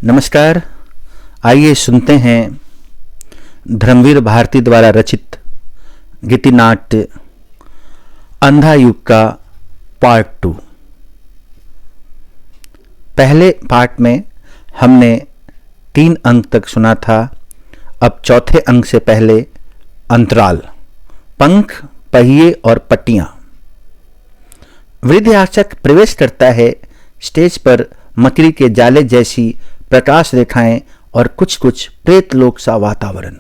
नमस्कार, आइए सुनते हैं धर्मवीर भारती द्वारा रचित गीतिनाट्य अंधा युग का पार्ट 2। पहले पार्ट में हमने 3 अंक तक सुना था। अब चौथे अंक से पहले अंतराल, पंख, पहिए और पट्टियां। वृद्ध याचक प्रवेश करता है। स्टेज पर मकड़ी के जाले जैसी प्रकाश रेखाएं और कुछ कुछ प्रेत लोक सा वातावरण।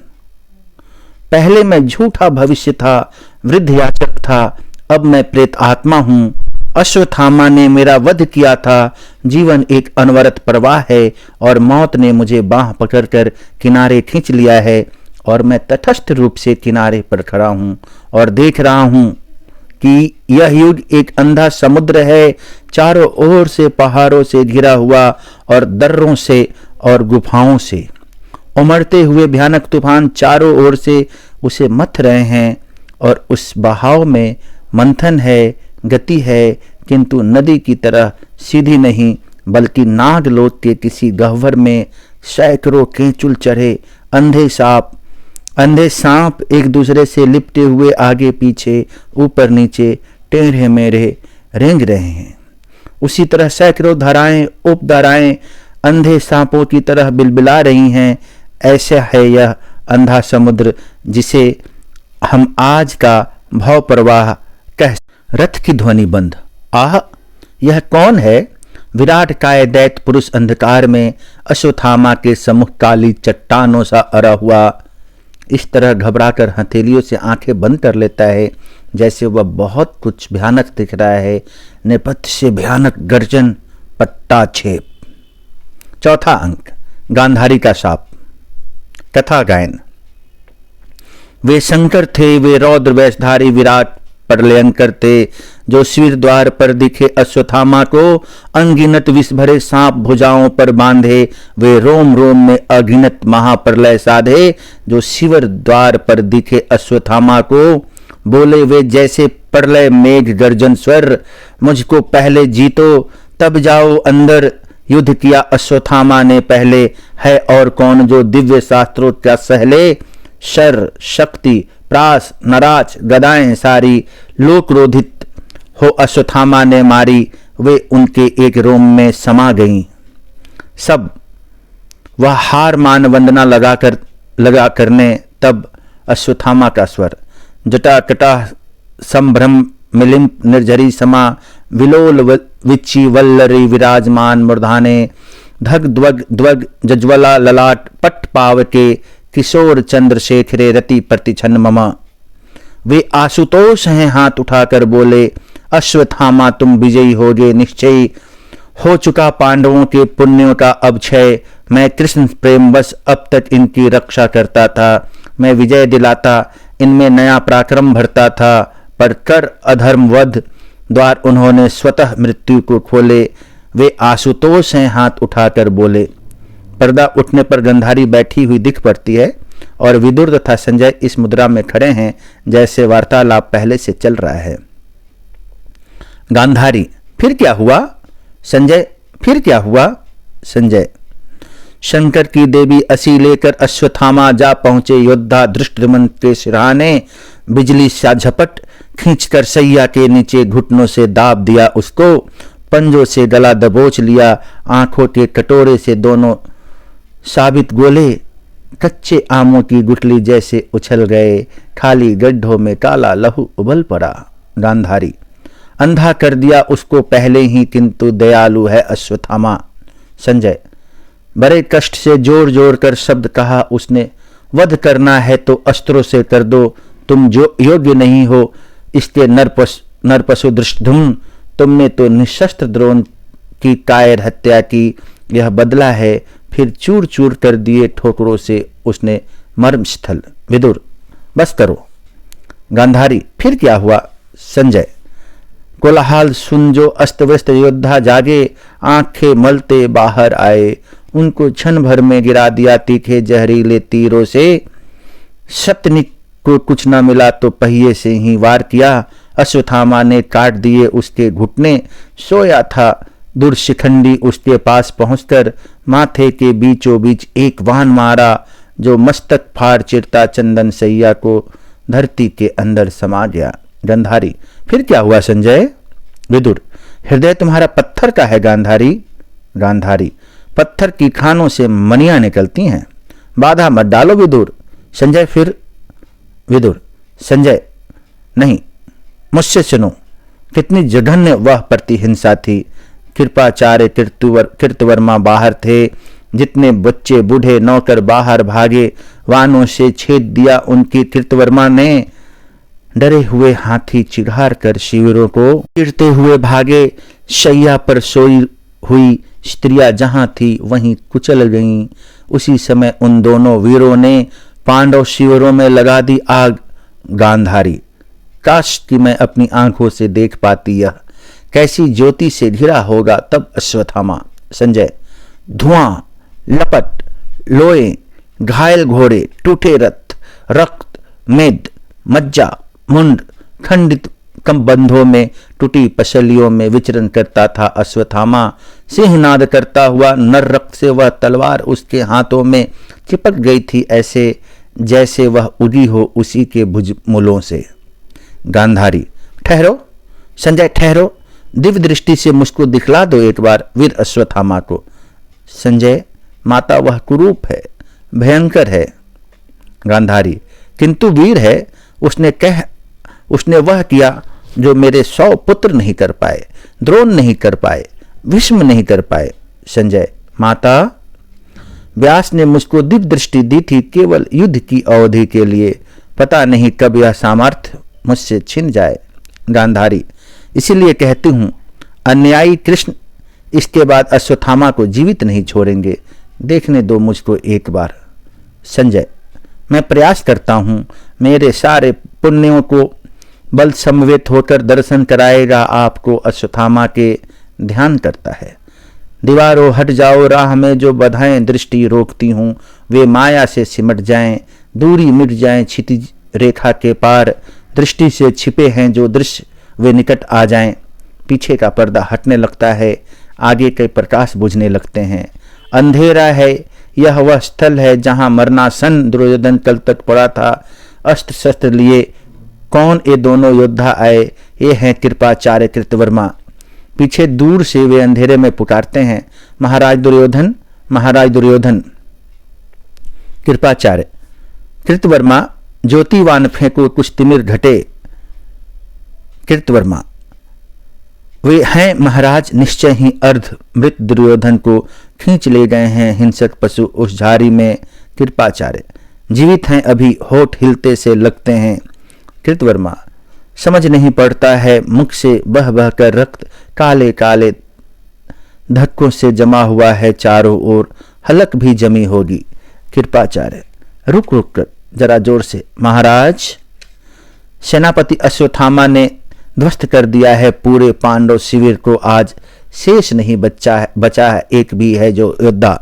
पहले मैं झूठा भविष्य था, वृद्ध याचक था, अब मैं प्रेत आत्मा हूं। अश्वत्थामा ने मेरा वध किया था। जीवन एक अनवरत प्रवाह है और मौत ने मुझे बांह पकड़कर किनारे खींच लिया है और मैं तटस्थ रूप से किनारे पर खड़ा हूं और देख रहा हूं कि यह युग एक अंधा समुद्र है, चारों ओर से पहाड़ों से घिरा हुआ और दर्रों से और गुफाओं से। उमड़ते हुए भयानक तूफान चारों ओर से उसे मथ रहे हैं और उस बहाव में मंथन है, गति है, किंतु नदी की तरह सीधी नहीं, बल्कि नागलोक के किसी गह्वर में सैकड़ों केंचुल चढ़े अंधे सांप एक दूसरे से लिपटे हुए आगे पीछे, ऊपर नीचे, टेढ़े मेढ़े रेंग रहे हैं। उसी तरह सैकड़ों धाराएं, उपधाराएं अंधे सांपों की तरह बिलबिला रही हैं। ऐसा है यह अंधा समुद्र जिसे हम आज का भाव प्रवाह कह। रथ की ध्वनि बंद। आह, यह कौन है? विराट काय दैत्य पुरुष अंधकार में अश्वत्थामा के सम्मुख काली चट्टानों सा अरा हुआ इस तरह घबराकर हथेलियों से आंखें बंद कर लेता है जैसे वह बहुत कुछ भयानक दिख रहा है। नेपथ्य से भयानक गर्जन, पट्टाछेप। चौथा अंक, गांधारी का शाप। कथा गायन। वे शंकर थे, वे रौद्र वेशधारी विराट प्रलयंकर थे, जो शिविर द्वार पर दिखे अश्वत्थामा को अनगिनत विष भरे सांप भुजाओं पर बांधे। वे रोम रोम में अगिनत महाप्रलय साधे, जो शिविर द्वार पर दिखे अश्वत्थामा को। बोले वे जैसे प्रलय मेघ गर्जन स्वर, मुझको पहले जीतो तब जाओ अंदर। युद्ध किया अश्वत्थामा ने पहले, है और कौन जो दिव्य शास्त्रों का सहले। शर, शक्ति, प्रास, नराज, गदाएं सारी लोकरोधित हो अश्वत्थामा ने मारी। वे उनके एक रोम में समा गईं सब। वह हार मान वंदना लगा करने, तब अश्वत्थामा का स्वर। जटा कटा संभ्रम मिलिंप निर्झरी समा, विलोल विच्ची वल्लरी विराजमान मूर्धाने। धग द्वग द्वग जज्वला ललाट पट पाव के, किशोर चंद्रशेखरे रति प्रतिछन ममा। वे आशुतोष हैं, हाथ उठाकर बोले, अश्वत्थामा तुम विजयी होगे निश्चय। हो चुका पांडवों के पुण्यों का अब क्षय। मैं कृष्ण प्रेम बस अब तक इनकी रक्षा करता था। मैं विजय दिलाता, इनमें नया पराक्रम भरता था। पर कर अधर्म वध द्वार उन्होंने स्वतः मृत्यु को खोले। वे आशुतोष हैं, हाथ उठाकर बोले। पर्दा उठने पर गंधारी बैठी हुई दिख पड़ती है और विदुर तथा संजय इस मुद्रा में खड़े हैं जैसे वार्तालाप पहले से चल रहा है। गांधारी, फिर क्या हुआ? संजय, फिर क्या हुआ? संजय, शंकर की देवी असी लेकर अश्वत्थामा जा पहुंचे। योद्धा धृष्टद्युम्न के सिरहाने बिजली सा झपट खींचकर सैया के नीचे घुटनों से दाब दिया उसको। पंजों से गला दबोच लिया। आंखों के कटोरे से दोनों साबित गोले कच्चे आमों की गुठली जैसे उछल गए। खाली गड्ढों में काला लहू उबल पड़ा। गांधारी, अंधा कर दिया उसको पहले ही, किंतु दयालु है अश्वत्थामा। संजय, बड़े कष्ट से जोर जोर कर शब्द कहा उसने। वध करना है तो अस्त्रों से कर दो, तुम जो योग्य नहीं हो इसके नरपशु धृष्टद्युम्न। तुमने तो निशस्त्र द्रोण की कायर हत्या की, यह बदला है। फिर चूर चूर कर दिए ठोकरों से उसने मर्मस्थल। विदुर, बस करो। गांधारी, फिर क्या हुआ? संजय, कोलाहल सुन जो अस्त व्यस्त योद्धा जागे, आंखें मलते बाहर आए। उनको क्षण भर में गिरा दिया तीखे जहरीले तीरों से। को कुछ न मिला तो पहिए से ही वार किया। अश्वत्थामा ने काट दिए उसके घुटने। सोया था दुर्शिखंडी उसके पास पहुंचकर माथे के बीचों बीच एक वाहन मारा जो मस्तक फाड़ चिरता चंदन सैया को धरती के अंदर समा गया। गांधारी, फिर क्या हुआ संजय? विदुर, हृदय तुम्हारा पत्थर का है गांधारी। गांधारी, पत्थर की खानों से मनियां निकलती हैं, बाधा मत डालो विदुर। संजय, फिर? विदुर, संजय, नहीं, मुझसे सुनो, कितनी जघन्य वह प्रतिहिंसा थी। कृपाचार्य कृतवर्मा बाहर थे। जितने बच्चे बूढ़े नौकर बाहर भागे, वानों से छेद दिया उनकी कृतवर्मा ने। डरे हुए हाथी चिढ़ार कर शिविरों को चिरते हुए भागे। शैया पर सोई हुई स्त्रियां जहां थी वहीं कुचल गईं। उसी समय उन दोनों वीरों ने पांडव शिविरों में लगा दी आग। गांधारी, काश कि मैं अपनी आंखों से देख पाती, यह कैसी ज्योति से घिरा होगा तब अश्वत्थामा। संजय, धुआं, लपट, लोए, घायल घोड़े, टूटे रथ, रक्त, मेद, मज्जा, मुंड, खंडित कंबंधों में, टूटी पसलियों में विचरण करता था अश्वत्थामा। सिंहनाद करता हुआ नर रक्त से वह तलवार उसके हाथों में चिपक गई थी, ऐसे जैसे वह उगी हो उसी के भुजमूलों से। गांधारी, ठहरो संजय, ठहरो, दिव्य दृष्टि से मुझको दिखला दो एक बार वीर अश्वत्थामा को। संजय, माता वह कुरूप है, भयंकर है। गांधारी, किंतु वीर है। उसने वह किया जो मेरे 100 पुत्र नहीं कर पाए, द्रोण नहीं कर पाए, भीष्म नहीं कर पाए। संजय, माता, व्यास ने मुझको दिव्य दृष्टि दी थी केवल युद्ध की अवधि के लिए, पता नहीं कब यह सामर्थ्य मुझसे छिन जाए। गांधारी, इसीलिए कहती हूं, अन्यायी कृष्ण इसके बाद अश्वत्थामा को जीवित नहीं छोड़ेंगे। देखने दो मुझको एक बार। संजय, मैं प्रयास करता हूं, मेरे सारे पुण्यों को बल समवेत होकर दर्शन कराएगा आपको। अश्वत्थामा के ध्यान करता है। दीवारों हट जाओ, राह में जो बाधाएं दृष्टि रोकती हूं वे माया से सिमट जाएं, दूरी मिट जाएं क्षितिज रेखा के पार। दृष्टि से छिपे हैं जो दृश्य वे निकट आ जाएं। पीछे का पर्दा हटने लगता है, आगे के प्रकाश बुझने लगते हैं। अंधेरा है, यह वह स्थल है जहां मरणासन दुर्योधन कल तक पड़ा था। अस्त्र शस्त्र लिए कौन ये दोनों योद्धा आए? ये हैं कृपाचार्य कृतवर्मा। पीछे दूर से वे अंधेरे में पुकारते हैं, महाराज दुर्योधन, महाराज दुर्योधन। कृपाचार्य कृतवर्मा, ज्योतिवान फेंको कुछ तिमिर घटे। कृतवर्मा, वे हैं महाराज, निश्चय ही अर्ध मृत दुर्योधन को खींच ले गए हैं हिंसक पशु उस झाड़ी में। कृपाचार्य, जीवित हैं अभी, होठ हिलते से लगते हैं। कृतवर्मा, समझ नहीं पड़ता है, मुख से बह बह कर रक्त काले काले धक्कों से जमा हुआ है चारों ओर, हलक भी जमी होगी। कृपाचार्य, रुक रुक कर जरा जोर से। महाराज, सेनापति अश्वत्थामा ने ध्वस्त कर दिया है पूरे पांडव शिविर को, आज शेष नहीं बचा है एक भी है जो योद्धा।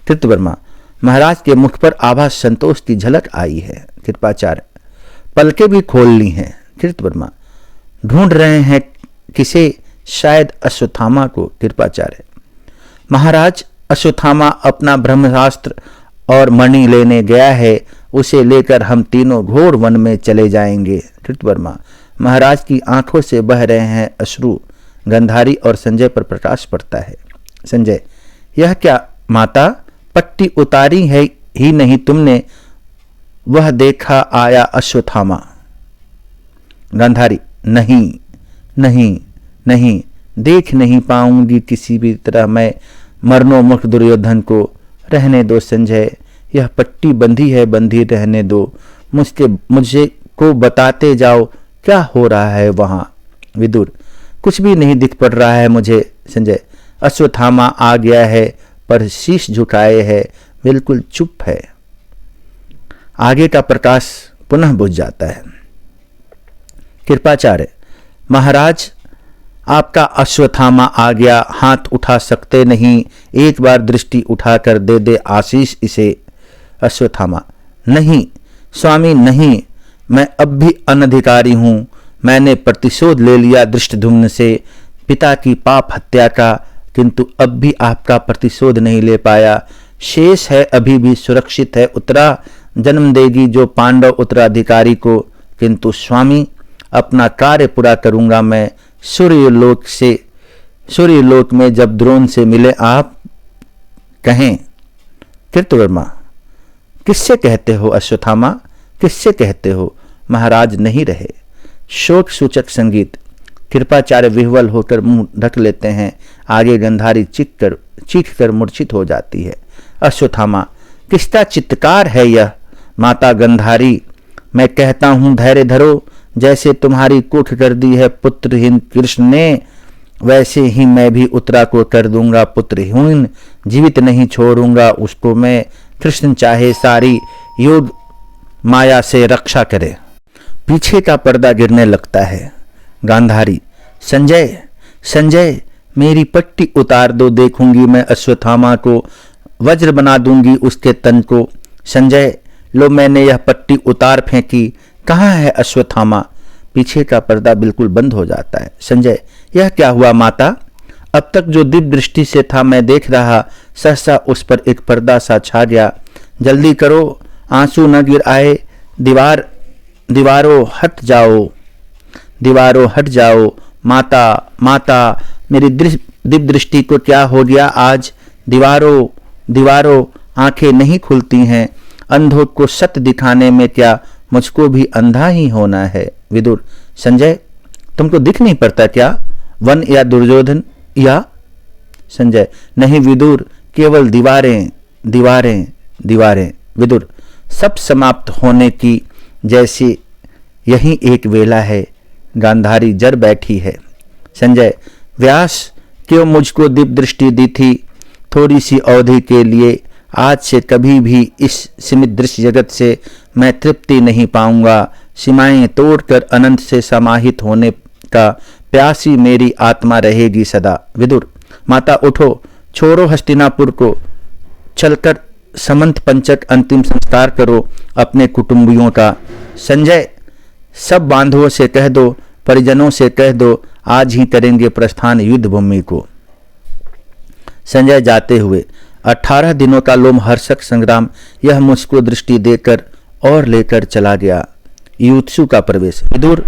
कृतवर्मा, महाराज के मुख पर आभास संतोष की झलक आई है। कृपाचार्य, पलके भी खोल ली हैं। कृतवर्मा, ढूंढ रहे हैं किसे? शायद अश्वत्थामा को। कृपाचार्य, महाराज, अश्वत्थामा अपना ब्रह्मास्त्र और मणि लेने गया है, उसे लेकर हम तीनों घोर वन में चले जाएंगे। कृतवर्मा, महाराज की आंखों से बह रहे हैं अश्रु। गंधारी और संजय पर प्रकाश पड़ता है। संजय, यह क्या माता, पट्टी उतारी है ही नहीं तुमने, वह देखा आया अश्वत्थामा। गांधारी, नहीं नहीं नहीं, देख नहीं पाऊंगी किसी भी तरह मैं मरणोन्मुख दुर्योधन को। रहने दो संजय, यह पट्टी बंधी है, बंधी रहने दो। मुझे को बताते जाओ क्या हो रहा है वहां। विदुर, कुछ भी नहीं दिख पड़ रहा है मुझे। संजय, अश्वत्थामा आ गया है पर शीश झुकाए है, बिल्कुल चुप है। आगे का प्रकाश पुनः बुझ जाता है। कृपाचार्य, महाराज, आपका अश्वत्थामा आ गया, हाथ उठा सकते नहीं, एक बार दृष्टि उठाकर दे दे आशीष इसे। अश्वत्थामा, नहीं स्वामी नहीं, मैं अब भी अनधिकारी हूँ। मैंने प्रतिशोध ले लिया धृष्टद्युम्न से पिता की पाप हत्या का, किंतु अब भी आपका प्रतिशोध नहीं ले पाया। शेष है अभी भी सुरक्षित है उत्तरा, जन्म देगी जो पांडव उत्तराधिकारी को, किंतु स्वामी अपना कार्य पूरा करूंगा मैं। सूर्यलोक में जब द्रोण से मिले आप, कहें कृतवर्मा किससे कहते हो अश्वत्थामा, किससे कहते हो? महाराज नहीं रहे। शोक सूचक संगीत। कृपाचार्य विह्वल होकर मुंह ढक लेते हैं। आगे गंधारी चीख कर मूर्छित हो जाती है। अश्वत्थामा किसका चित्कार है यह? माता गंधारी मैं कहता हूं धैर्य धरो। जैसे तुम्हारी कुख कर दी है पुत्रहीन कृष्ण ने, वैसे ही मैं भी उत्तरा को कर दूंगा पुत्रहीन। जीवित नहीं छोड़ूंगा उसको मैं। कृष्ण चाहे सारी योग माया से रक्षा करे। पीछे का पर्दा गिरने लगता है। गांधारी संजय मेरी पट्टी उतार दो, देखूंगी मैं अश्वत्थामा को, वज्र बना दूंगी उसके तन को। संजय लो मैंने यह पट्टी उतार फेंकी, कहाँ है अश्वत्थामा? पीछे का पर्दा बिल्कुल बंद हो जाता है। संजय यह क्या हुआ माता? अब तक जो दिव्य दृष्टि से था मैं देख रहा, सहसा उस पर एक पर्दा सा छा गया। जल्दी करो आंसू न गिर आए। दीवारों हट जाओ। माता मेरी दिव्य दृष्टि को क्या हो गया आज? दीवारों आंखें नहीं खुलती हैं। अंधों को सत्य दिखाने में क्या मुझको भी अंधा ही होना है? विदुर संजय तुमको दिख नहीं पड़ता क्या? वन या दुर्योधन या? संजय नहीं विदुर, केवल दीवारें। विदुर सब समाप्त होने की जैसी यही एक वेला है। गांधारी जर बैठी है। संजय व्यास क्यों मुझको दिव्य दृष्टि दी थी? थोड़ी सी अवधि के लिए। आज से कभी भी इस सीमित दृश्य जगत से मैं तृप्ति नहीं पाऊंगा। सीमाएं तोड़कर अनंत से समाहित होने का प्यासी मेरी आत्मा रहेगी सदा। विदुर माता उठो, छोड़ो हस्तिनापुर को, चलकर समंत पंचक अंतिम संस्कार करो अपने कुटुंबियों का। संजय सब बांधवों से कह दो, परिजनों से कह दो, आज ही करेंगे प्रस्थान युद्ध भूमि को। संजय जाते हुए 18 दिनों का लोमहर्षक संग्राम यह मुझको दृष्टि देकर और लेकर चला गया। युत्सु का प्रवेश। विदुर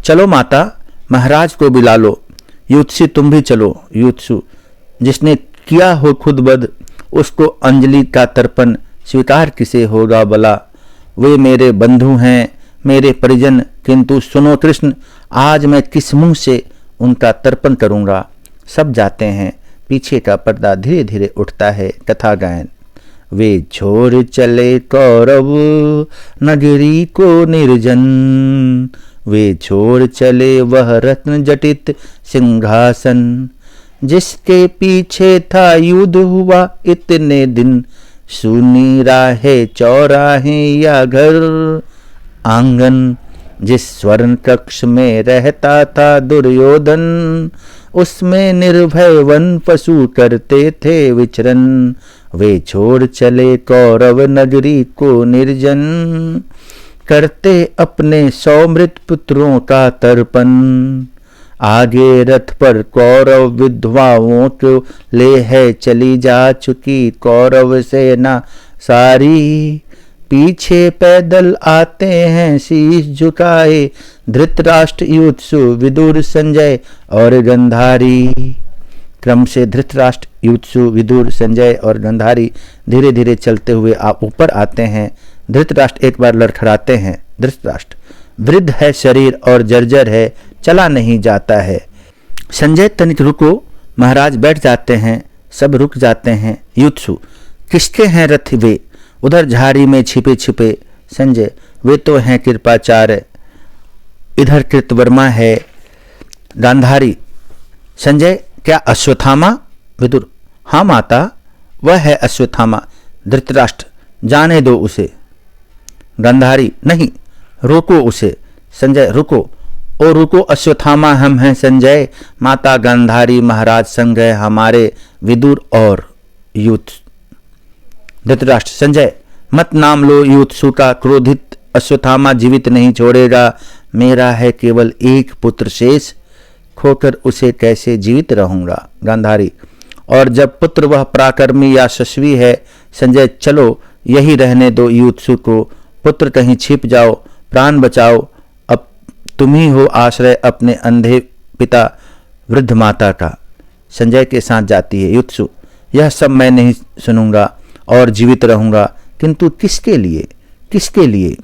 चलो माता, महाराज को बुला लो। युत्सु तुम भी चलो। युत्सु जिसने किया हो खुद बद, उसको अंजलि का तर्पण स्वीकार किसे होगा भला? वे मेरे बंधु हैं, मेरे परिजन, किंतु सुनो कृष्ण, आज मैं किस मुंह से उनका तर्पण करूंगा? सब जाते हैं। पीछे का पर्दा धीरे धीरे उठता है। कथा गायन। वे छोड़ चले कौरव नगरी को निर्जन, वे छोड़ चले वह रत्न जटित सिंहासन, जिसके पीछे था युद्ध हुआ इतने दिन। सुनी राहें चौराहे या घर आंगन, जिस स्वर्ण कक्ष में रहता था दुर्योधन, उसमें निर्भय वन पशु करते थे विचरण। वे छोड़ चले कौरव नगरी को निर्जन, करते अपने 100 मृत पुत्रों का तर्पण। आगे रथ पर कौरव विधवाओं को ले है चली जा चुकी कौरव सेना सारी। पीछे पैदल आते हैं शीश झुकाए धृतराष्ट्र, युत्सु, विदुर, संजय और गंधारी। क्रम से धृतराष्ट्र, युत्सु, विदुर, संजय और गंधारी धीरे धीरे चलते हुए आप ऊपर आते हैं। धृतराष्ट्र एक बार लड़खड़ाते हैं। धृतराष्ट्र वृद्ध है शरीर और जर्जर है, चला नहीं जाता है। संजय तनिक रुको। महाराज बैठ जाते हैं। सब रुक जाते हैं। युत्सु किसके हैं रथ वे? उधर झाड़ी में छिपे छिपे। संजय वे तो हैं कृपाचार्य, इधर कृतवर्मा है। गांधारी संजय क्या अश्वत्थामा? विदुर हाँ माता, वह है अश्वत्थामा। धृतराष्ट्र जाने दो उसे। गांधारी नहीं, रोको उसे। संजय रुको, ओ रुको अश्वत्थामा हम हैं संजय। माता गांधारी महाराज संग है हमारे विदुर और युत्सु। धृतराष्ट्र संजय मत नाम लो युत्सु का, क्रोधित अश्वत्थामा जीवित नहीं छोड़ेगा। मेरा है केवल एक पुत्र शेष, खोकर उसे कैसे जीवित रहूंगा। गांधारी, और जब पुत्र वह पराक्रमी या यशस्वी है संजय, चलो यही रहने दो युत्सु को। पुत्र कहीं छिप जाओ, प्राण बचाओ। अब तुम ही हो आश्रय अपने अंधे पिता वृद्ध माता का। संजय के साथ जाती है युत्सु, यह सब मैं नहीं सुनूंगा और जीवित रहूंगा, किंतु किसके लिए, किसके लिए।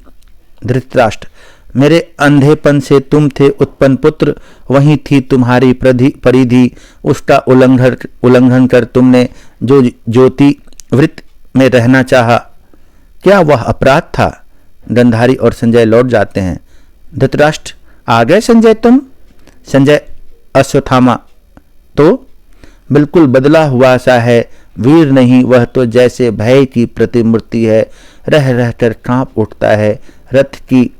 धृतराष्ट्र, मेरे अंधेपन से तुम थे उत्पन्न पुत्र, वहीं थी तुम्हारी परिधि, उसका उल्लंघन कर तुमने जो ज्योति वृत्त में रहना चाहा, क्या वह अपराध था। गंधारी और संजय लौट जाते हैं। धृतराष्ट्र, आ गए संजय तुम। संजय, अश्वत्थामा तो बिल्कुल बदला हुआ सा है, वीर नहीं, वह तो जैसे भय की प्रतिमूर्ति है, रह रहकर कांप उठता है। रथ की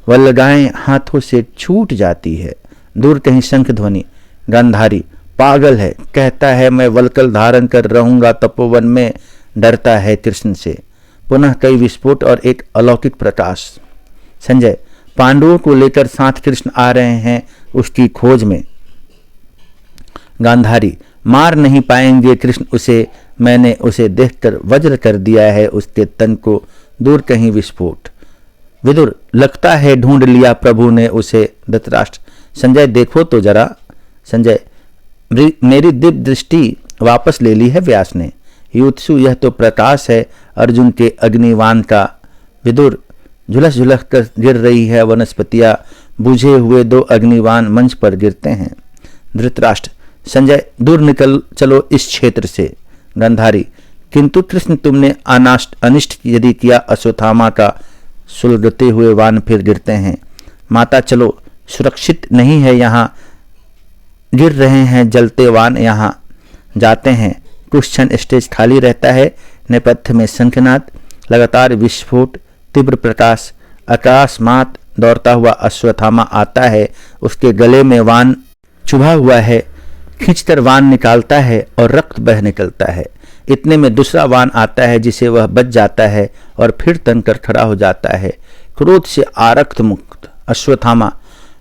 वल्लगाएं हाथों से छूट जाती है। दूर कहीं शंख ध्वनि। गांधारी, पागल है, कहता है मैं वल्कल धारण कर रहूंगा तपोवन में, डरता है कृष्ण से। पुनः कई विस्फोट और एक अलौकिक प्रकाश। संजय, पांडवों को लेकर साथ कृष्ण आ रहे हैं उसकी खोज में। गांधारी, मार नहीं पाएंगे कृष्ण उसे, मैंने उसे देखकर वज्र कर दिया है उसके तन को। दूर कहीं विस्फोट। विदुर, लगता है ढूंढ लिया प्रभु ने उसे। धृतराष्ट्र, संजय देखो तो जरा। संजय, मेरी दिव्य दृष्टि वापस ले ली है व्यास ने। युत्सु, यह तो प्रकाश है अर्जुन के अग्निवान का। विदुर, झुलस झुलस कर गिर रही है वनस्पतियां, बुझे हुए दो अग्निवान मंच पर गिरते हैं। धृतराष्ट्र, संजय दूर निकल चलो इस क्षेत्र से। गंधारी, किंतु कृष्ण तुमने अनिष्ट यदि किया अश्वत्थामा का। सुलगते हुए वान फिर गिरते हैं। माता, चलो सुरक्षित नहीं है यहाँ, गिर रहे हैं जलते वान यहाँ। जाते हैं। कुछ क्षण स्टेज खाली रहता है। नेपथ्य में शंखनाद, लगातार विस्फोट, तीव्र प्रकाश। आकाश मात दौड़ता हुआ अश्वत्थामा आता है। उसके गले में वान चुभा हुआ है, खींचकर वान निकालता है और रक्त बह निकलता है। इतने में दूसरा वान आता है जिसे वह बच जाता है और फिर तनकर खड़ा हो जाता है। क्रोध से आरक्त मुक्त। अश्वत्थामा,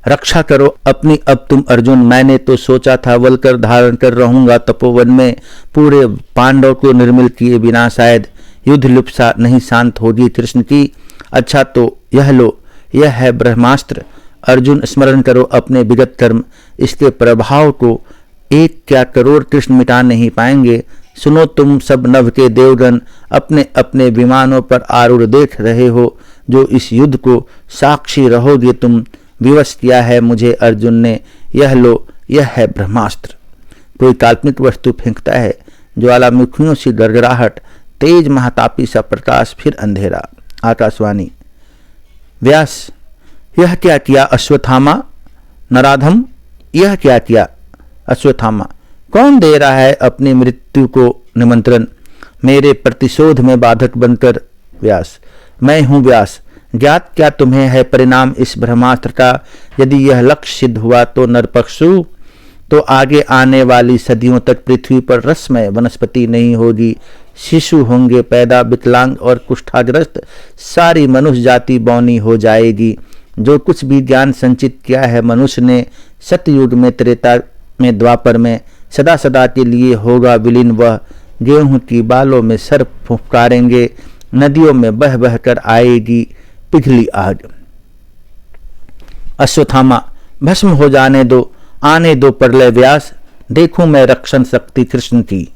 रक्षा करो अपनी अब तुम अर्जुन, मैंने तो सोचा था वल्कर धारण कर रहूंगा तपोवन में, पूरे पांडव को निर्मल किए बिना शायद युद्ध लिप्सा नहीं शांत होगी कृष्ण की। अच्छा तो यह लो, यह है ब्रह्मास्त्र। अर्जुन, स्मरण करो अपने विगत कर्म, इसके प्रभाव को एक क्या करोड़ कृष्ण मिटा नहीं पाएंगे। सुनो तुम सब नभ के देवगण, अपने अपने विमानों पर आरूढ़ देख रहे हो, जो इस युद्ध को साक्षी रहोगे तुम। विवश किया है मुझे अर्जुन ने, यह लो, यह है ब्रह्मास्त्र। कोई काल्पनिक वस्तु फेंकता है, ज्वालामुखियों सी गड़गड़ाहट, तेज महातापी सा प्रकाश, फिर अंधेरा। आकाशवाणी। व्यास, यह क्या किया अश्वत्थामा। नराधम, यह क्या किया। अश्वत्थामा, कौन दे रहा है अपनी मृत्यु को निमंत्रण, मेरे प्रतिशोध में बाधक बनकर। व्यास, मैं हूं व्यास, ज्ञात क्या तुम्हें है परिणाम इस ब्रह्मास्त्र का। यदि यह लक्ष्य सिद्ध हुआ तो नरपक्षु, तो आगे आने वाली सदियों तक पृथ्वी पर रसमय वनस्पति नहीं होगी। शिशु होंगे पैदा विकलांग और कुष्ठाग्रस्त, सारी मनुष्य जाति बौनी हो जाएगी। जो कुछ भी ज्ञान संचित किया है मनुष्य ने सतयुग में, त्रेता में, द्वापर में, सदा सदा के लिए होगा विलीन। वह गेहूं की बालों में सर फुफकारेंगे, नदियों में बह बह कर आएगी पिघली आग। अश्वत्थामा, भस्म हो जाने दो, आने दो प्रलय व्यास, देखूं मैं रक्षण शक्ति कृष्ण की।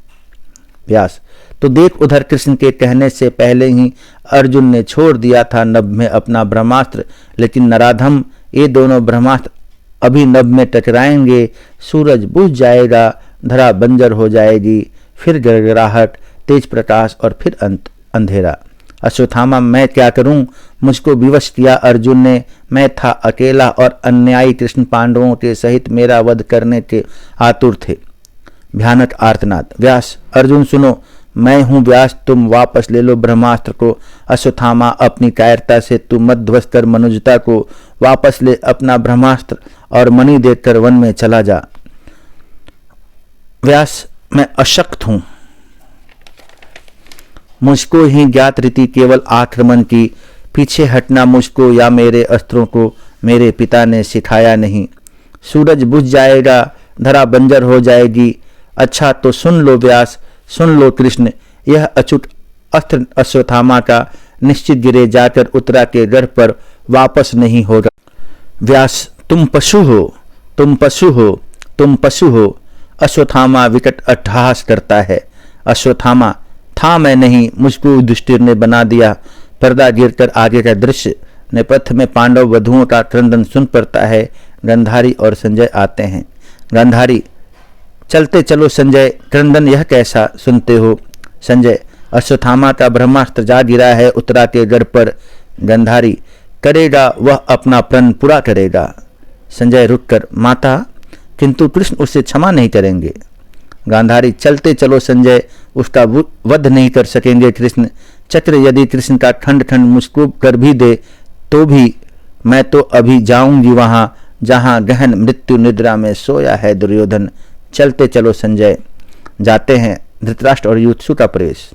व्यास, तो देख उधर कृष्ण के कहने से पहले ही अर्जुन ने छोड़ दिया था नभ में अपना ब्रह्मास्त्र। लेकिन नराधम, ये दोनों ब्रह्मास्त्र अभी नभ में टकराएंगे, सूरज बुझ जाएगा, धरा बंजर हो जाएगी, फिर गड़गड़ाहट, तेज प्रकाश और फिर अंधेरा। अश्वत्थामा, मैं क्या करूं, मुझको विवश किया अर्जुन ने, मैं था अकेला और अन्यायी, कृष्ण पांडवों के सहित मेरा वध करने के आतुर थे। भयानक आर्तनाद। व्यास, अर्जुन सुनो, मैं हूं व्यास, तुम वापस ले लो ब्रह्मास्त्र को। अश्वत्थामा, अपनी कायरता से तू मत ध्वस्त कर मनुजता को, वापस ले अपना ब्रह्मास्त्र और मणि देकर वन में चला जा। व्यास, मैं अशक्त हूं, मुझको ही ज्ञात रीति केवल आक्रमण की, पीछे हटना मुझको या मेरे अस्त्रों को मेरे पिता ने सिखाया नहीं। सूरज बुझ जाएगा, धरा बंजर हो जाएगी। अच्छा तो सुन लो व्यास, सुन लो कृष्ण, यह अछूत अस्त्र अश्वत्थामा का निश्चित गिरे जाकर उत्तरा के गर्भ पर वापस नहीं होगा। व्यास, तुम पशु हो, तुम पशु हो, तुम पशु हो। अश्वत्थामा विकट अट्टहास करता है। अश्वत्थामा, था मैं नहीं, मुझको युधिष्ठिर ने बना दिया। पर्दा गिरकर आगे का दृश्य नेपथ्य में पांडव वधुओं का क्रंदन सुन पड़ता है। गांधारी और संजय आते हैं। गांधारी, चलते चलो संजय, क्रंदन यह कैसा सुनते हो? संजय, अश्वत्थामा का ब्रह्मास्त्र जा गिरा है उत्तरा के गर्भ पर। गांधारी, करेगा वह अपना प्रण पूरा करेगा। संजय रुककर, माता, किंतु कृष्ण उसे क्षमा नहीं करेंगे। गांधारी, चलते चलो संजय, उसका वध नहीं कर सकेंगे कृष्ण। चक्र यदि कृष्ण का खंड खंड मुझको कर भी दे तो भी मैं तो अभी जाऊंगी वहां जहां गहन मृत्यु निद्रा में सोया है दुर्योधन। चलते चलो संजय। जाते हैं। धृतराष्ट्र और युधिष्ठिर का प्रवेश।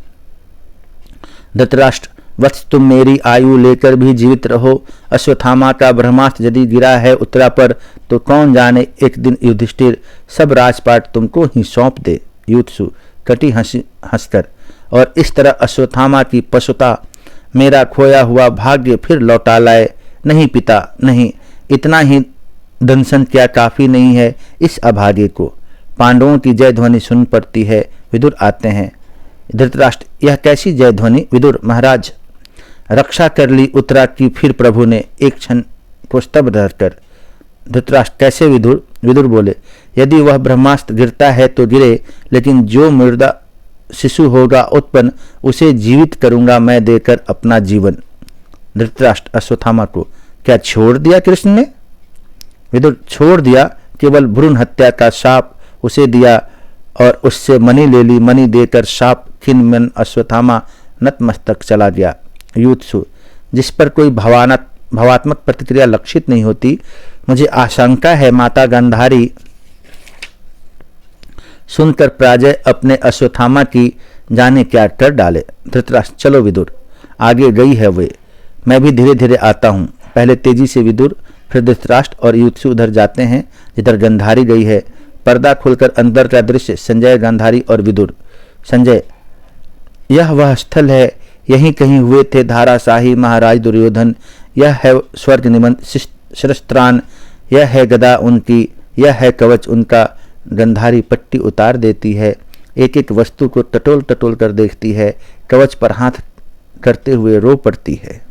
धृतराष्ट्र, वत्स, तुम मेरी आयु लेकर भी जीवित रहो। अश्वत्थामा का ब्रह्मास्त्र यदि गिरा है उत्तरा पर तो कौन जाने एक दिन युधिष्ठिर सब राजपाट तुमको ही सौंप दे। युधिष्ठिर कटी हंसकर, और इस तरह अश्वत्थामा की पशुता मेरा खोया हुआ भाग्य फिर लौटा लाए। नहीं पिता, नहीं, इतना ही दंशन क्या काफी नहीं है इस अभागे को। पांडवों की जय ध्वनि सुन पड़ती है। विदुर आते हैं। धृतराष्ट्र, यह कैसी जय ध्वनि? विदुर, महाराज, रक्षा कर ली उत्तरा की फिर प्रभु ने एक क्षण को स्तब्ध रहकर। धृतराष्ट्र, कैसे विदुर? विदुर बोले, यदि वह ब्रह्मास्त्र गिरता है तो गिरे, लेकिन जो मृदा शिशु होगा उत्पन्न उसे जीवित करूंगा मैं देकर अपना जीवन। धृतराष्ट्र अश्वत्थामा को क्या छोड़ दिया कृष्ण ने? विदुर, छोड़ दिया, केवल भ्रूण हत्या का शाप उसे दिया और उससे मणि ले ली। मणि देकर शाप खिन्न मन अश्वत्थामा नतमस्तक चला गया। युधिष्ठिर, जिस पर कोई भावात्मक प्रतिक्रिया लक्षित नहीं होती, मुझे आशंका है माता गांधारी सुनकर पराजय अपने अश्वत्थामा की जाने क्या कर डाले। धृतराष्ट्र, चलो विदुर, आगे गई है वे, मैं भी धीरे धीरे आता हूँ। पहले तेजी से विदुर, फिर धृतराष्ट्र और युधिष्ठिर उधर जाते हैं जिधर गांधारी गई है। पर्दा खुलकर अंदर का दृश्य संजय, गांधारी और विदुर। संजय, यह वह स्थल है, यहीं कहीं हुए थे धाराशाही महाराज दुर्योधन। यह है स्वर्ग निमंत शस्त्रान, यह है गदा उनकी, यह है कवच उनका। गांधारी पट्टी उतार देती है, एक एक वस्तु को टटोल टटोल कर देखती है, कवच पर हाथ करते हुए रो पड़ती है।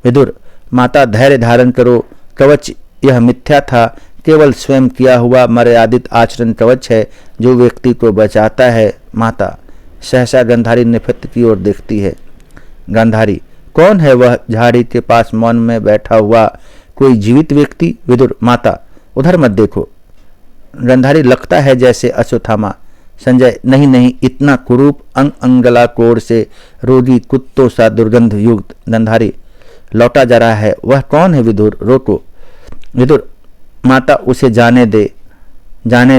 विदुर, माता धैर्य धारण करो, कवच यह मिथ्या था, केवल स्वयं किया हुआ मर्यादित आचरण कवच है जो व्यक्ति को बचाता है। माता सहसा गांधारी नेपथ्य की ओर देखती है। गांधारी, कौन है वह झाड़ी के पास मौन में बैठा हुआ? कोई जीवित व्यक्ति? विदुर, माता उधर मत देखो। गांधारी, लगता है जैसे अश्वत्थामा। संजय, नहीं नहीं, इतना कुरूप अंगला कोर से रोगी कुत्तों सा दुर्गंध युक्त। गांधारी, लौटा जा रहा है, वह कौन है? विदुर, रोको। विदुर, माता उसे जाने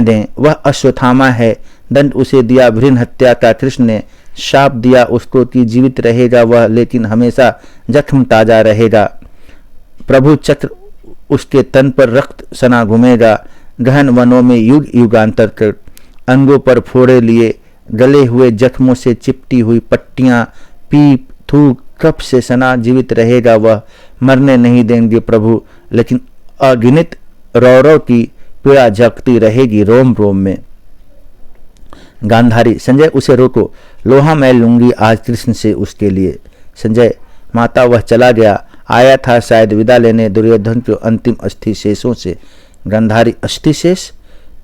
दें, वह अश्वत्थामा है। दंड उसे दिया भ्रूण हत्या का कृष्ण ने, शाप दिया उसको कि जीवित रहेगा वह, लेकिन हमेशा जख्म ताजा रहेगा। प्रभु चक्र उसके तन पर रक्त सना घूमेगा। गहन वनों में युग युगांतर कर अंगों पर फोड़े लिए, गले हुए जख्मों से चिपटी हुई पट्टियां, पीप थूक कफ से सना जीवित रहेगा वह। मरने नहीं देंगे प्रभु, लेकिन अगिनत रौरव की पीड़ा जगती रहेगी रोम रोम में। गांधारी, संजय उसे रोको, लोहा मैं लूंगी आज कृष्ण से उसके लिए। संजय, माता वह चला गया, आया था शायद विदा लेने दुर्योधन के अंतिम अस्थि शेषों से। गांधारी, अस्थि शेष?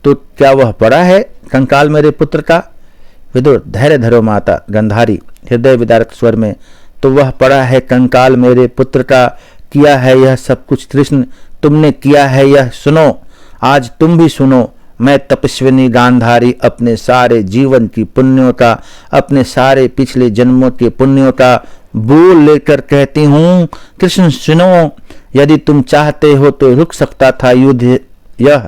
तो क्या वह पड़ा है कंकाल मेरे पुत्र का? विदुर, धैर्य धरो माता। गांधारी हृदय विदारक स्वर में, तो वह पड़ा है कंकाल मेरे पुत्र का। किया है यह सब कुछ कृष्ण, तुमने किया है यह, सुनो आज तुम भी सुनो। मैं तपस्विनी गांधारी अपने सारे जीवन की पुण्यों का, अपने सारे पिछले जन्मों के पुण्यों का बोल लेकर कहती हूँ, कृष्ण सुनो, यदि तुम चाहते हो तो रुक सकता था युद्ध यह,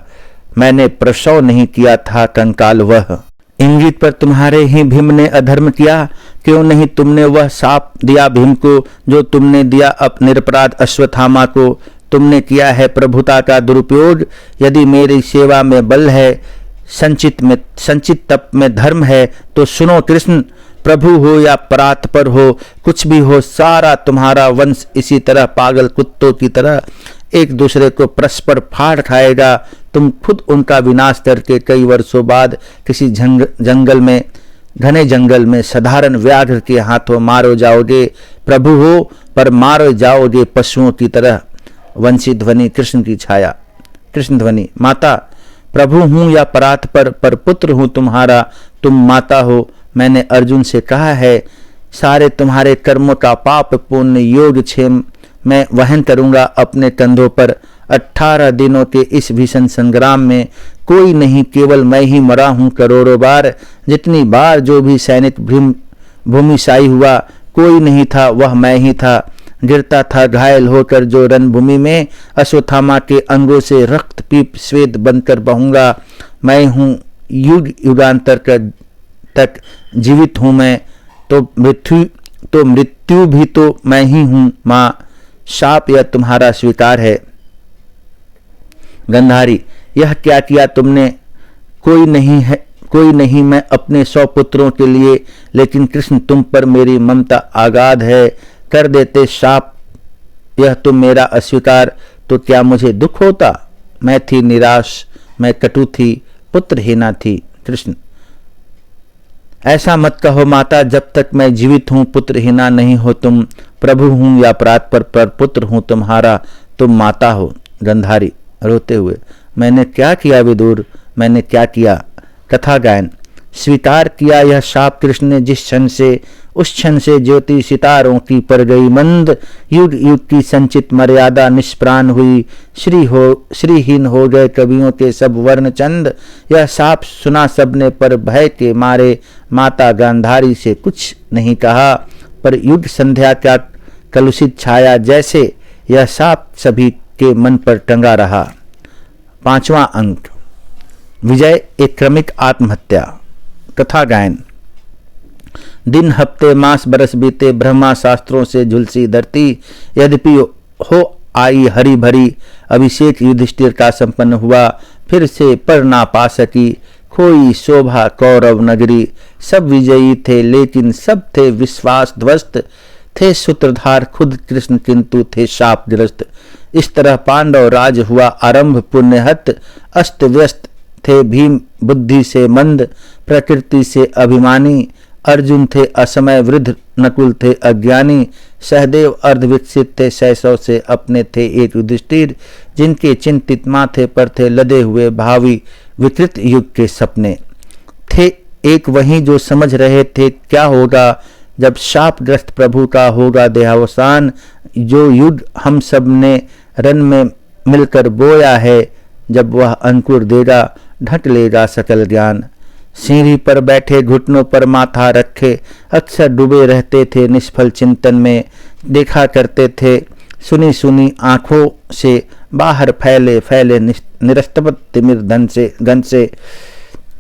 मैंने प्रसव नहीं किया था कंकाल वह। इंगित पर तुम्हारे ही भीम ने अधर्म किया, क्यों नहीं तुमने वह शाप दिया भीम को जो तुमने दिया अब निरपराध अश्वत्थामा को? तुमने किया है प्रभुता का दुरुपयोग। यदि मेरी सेवा में बल है, संचित तप में धर्म है, तो सुनो कृष्ण, प्रभु हो या परात्पर हो, कुछ भी हो, सारा तुम्हारा वंश इसी तरह पागल कुत्तों की तरह एक दूसरे को परस्पर फाड़ खाएगा। तुम खुद उनका विनाश करके कई वर्षों बाद किसी घने जंगल में साधारण व्याघ्र के हाथों मारो जाओगे। प्रभु हो पर मारो जाओगे पशुओं की तरह। वंशी ध्वनि कृष्ण की छाया। कृष्ण ध्वनि, माता, प्रभु हूं या परात्पर, पर पुत्र हूं तुम्हारा, तुम माता हो। मैंने अर्जुन से कहा है, सारे तुम्हारे कर्मों का पाप पुण्य योग क्षेम मैं वहन करूंगा अपने कंधों पर। 18 दिनों के इस भीषण संग्राम में कोई नहीं, केवल मैं ही मरा हूं करोड़ों बार। जितनी बार जो भी सैनिक भूमिशाई हुआ, कोई नहीं था, वह मैं ही था। गिरता था घायल होकर जो रणभूमि में, अश्वत्थामा के अंगों से रक्त पीप श्वेत बनकर बहूंगा। मैं हूं युग युगांतर तक जीवित हूं मैं, तो मृत्यु भी तो मैं ही हूं। माँ, शाप यह तुम्हारा स्वीकार है। गंधारी, यह क्या किया तुमने? कोई नहीं मैं अपने 100 पुत्रों के लिए, लेकिन कृष्ण तुम पर मेरी ममता आगाध है। कर देते शाप यह तुम मेरा अस्वीकार, तो क्या मुझे दुख होता? मैं थी निराश, मैं कटु थी, पुत्रहीना थी। कृष्ण, ऐसा मत कहो माता, जब तक मैं जीवित हूं पुत्रहीना नहीं हो तुम। प्रभु हूं या परात्पर, पर पुत्र हूं तुम्हारा, तुम माता हो। गंधारी रोते हुए, मैंने क्या किया विदुर, मैंने क्या किया? कथा गायन। स्वीकार किया यह शाप कृष्ण ने जिस क्षण से, उस क्षण से ज्योति सितारों की पर गई मंद। युग युग की संचित मर्यादा निष्प्राण हुई। श्रीहीन हो गए कवियों के सब वर्ण चंद। यह शाप सुना सबने, पर भय के मारे माता गांधारी से कुछ नहीं कहा। पर युग संध्या का कलुषित छाया जैसे यह शाप सभी के मन पर टंगा रहा। 5वां अंक, विजय एक क्रमिक आत्महत्या। कथा गायन। दिन हफ्ते मास बरस बीते, ब्रह्मा शास्त्रों से झुलसी धरती। यद्यपि हो आई हरी भरी, अभिषेक युधिष्ठिर का संपन्न हुआ, फिर से पर ना पा सकी। खोई शोभा कौरव नगरी। सब विजयी थे, लेकिन सब थे विश्वास ध्वस्त। थे सूत्रधार खुद कृष्ण, किंतु थे शापग्रस्त। इस तरह पांडव राज हुआ आरंभ पुण्यहत। अस्त व्यस्त थे भीम बुद्धि से मंद, प्रकृति से अभिमानी। अर्जुन थे असमय वृद्ध, नकुल थे अज्ञानी। सहदेव अर्धविकसित थे, शैशव से अपने थे एक युधिष्ठिर, जिनके चिंतित माथे पर थे लदे हुए भावी विकृत युग के सपने। थे एक वही जो समझ रहे थे क्या होगा जब शापग्रस्त प्रभु का होगा देहावसान। जो युग हम सब ने रन में मिलकर बोया है, जब वह अंकुर देगा ढक लेगा सकल ज्ञान। सीढ़ी पर बैठे घुटनों पर माथा रखे, अक्सर डूबे रहते थे निष्फल चिंतन में। देखा करते थे सुनी सुनी आंखों से, बाहर फैले फैले निरस्तव तिमिर गन से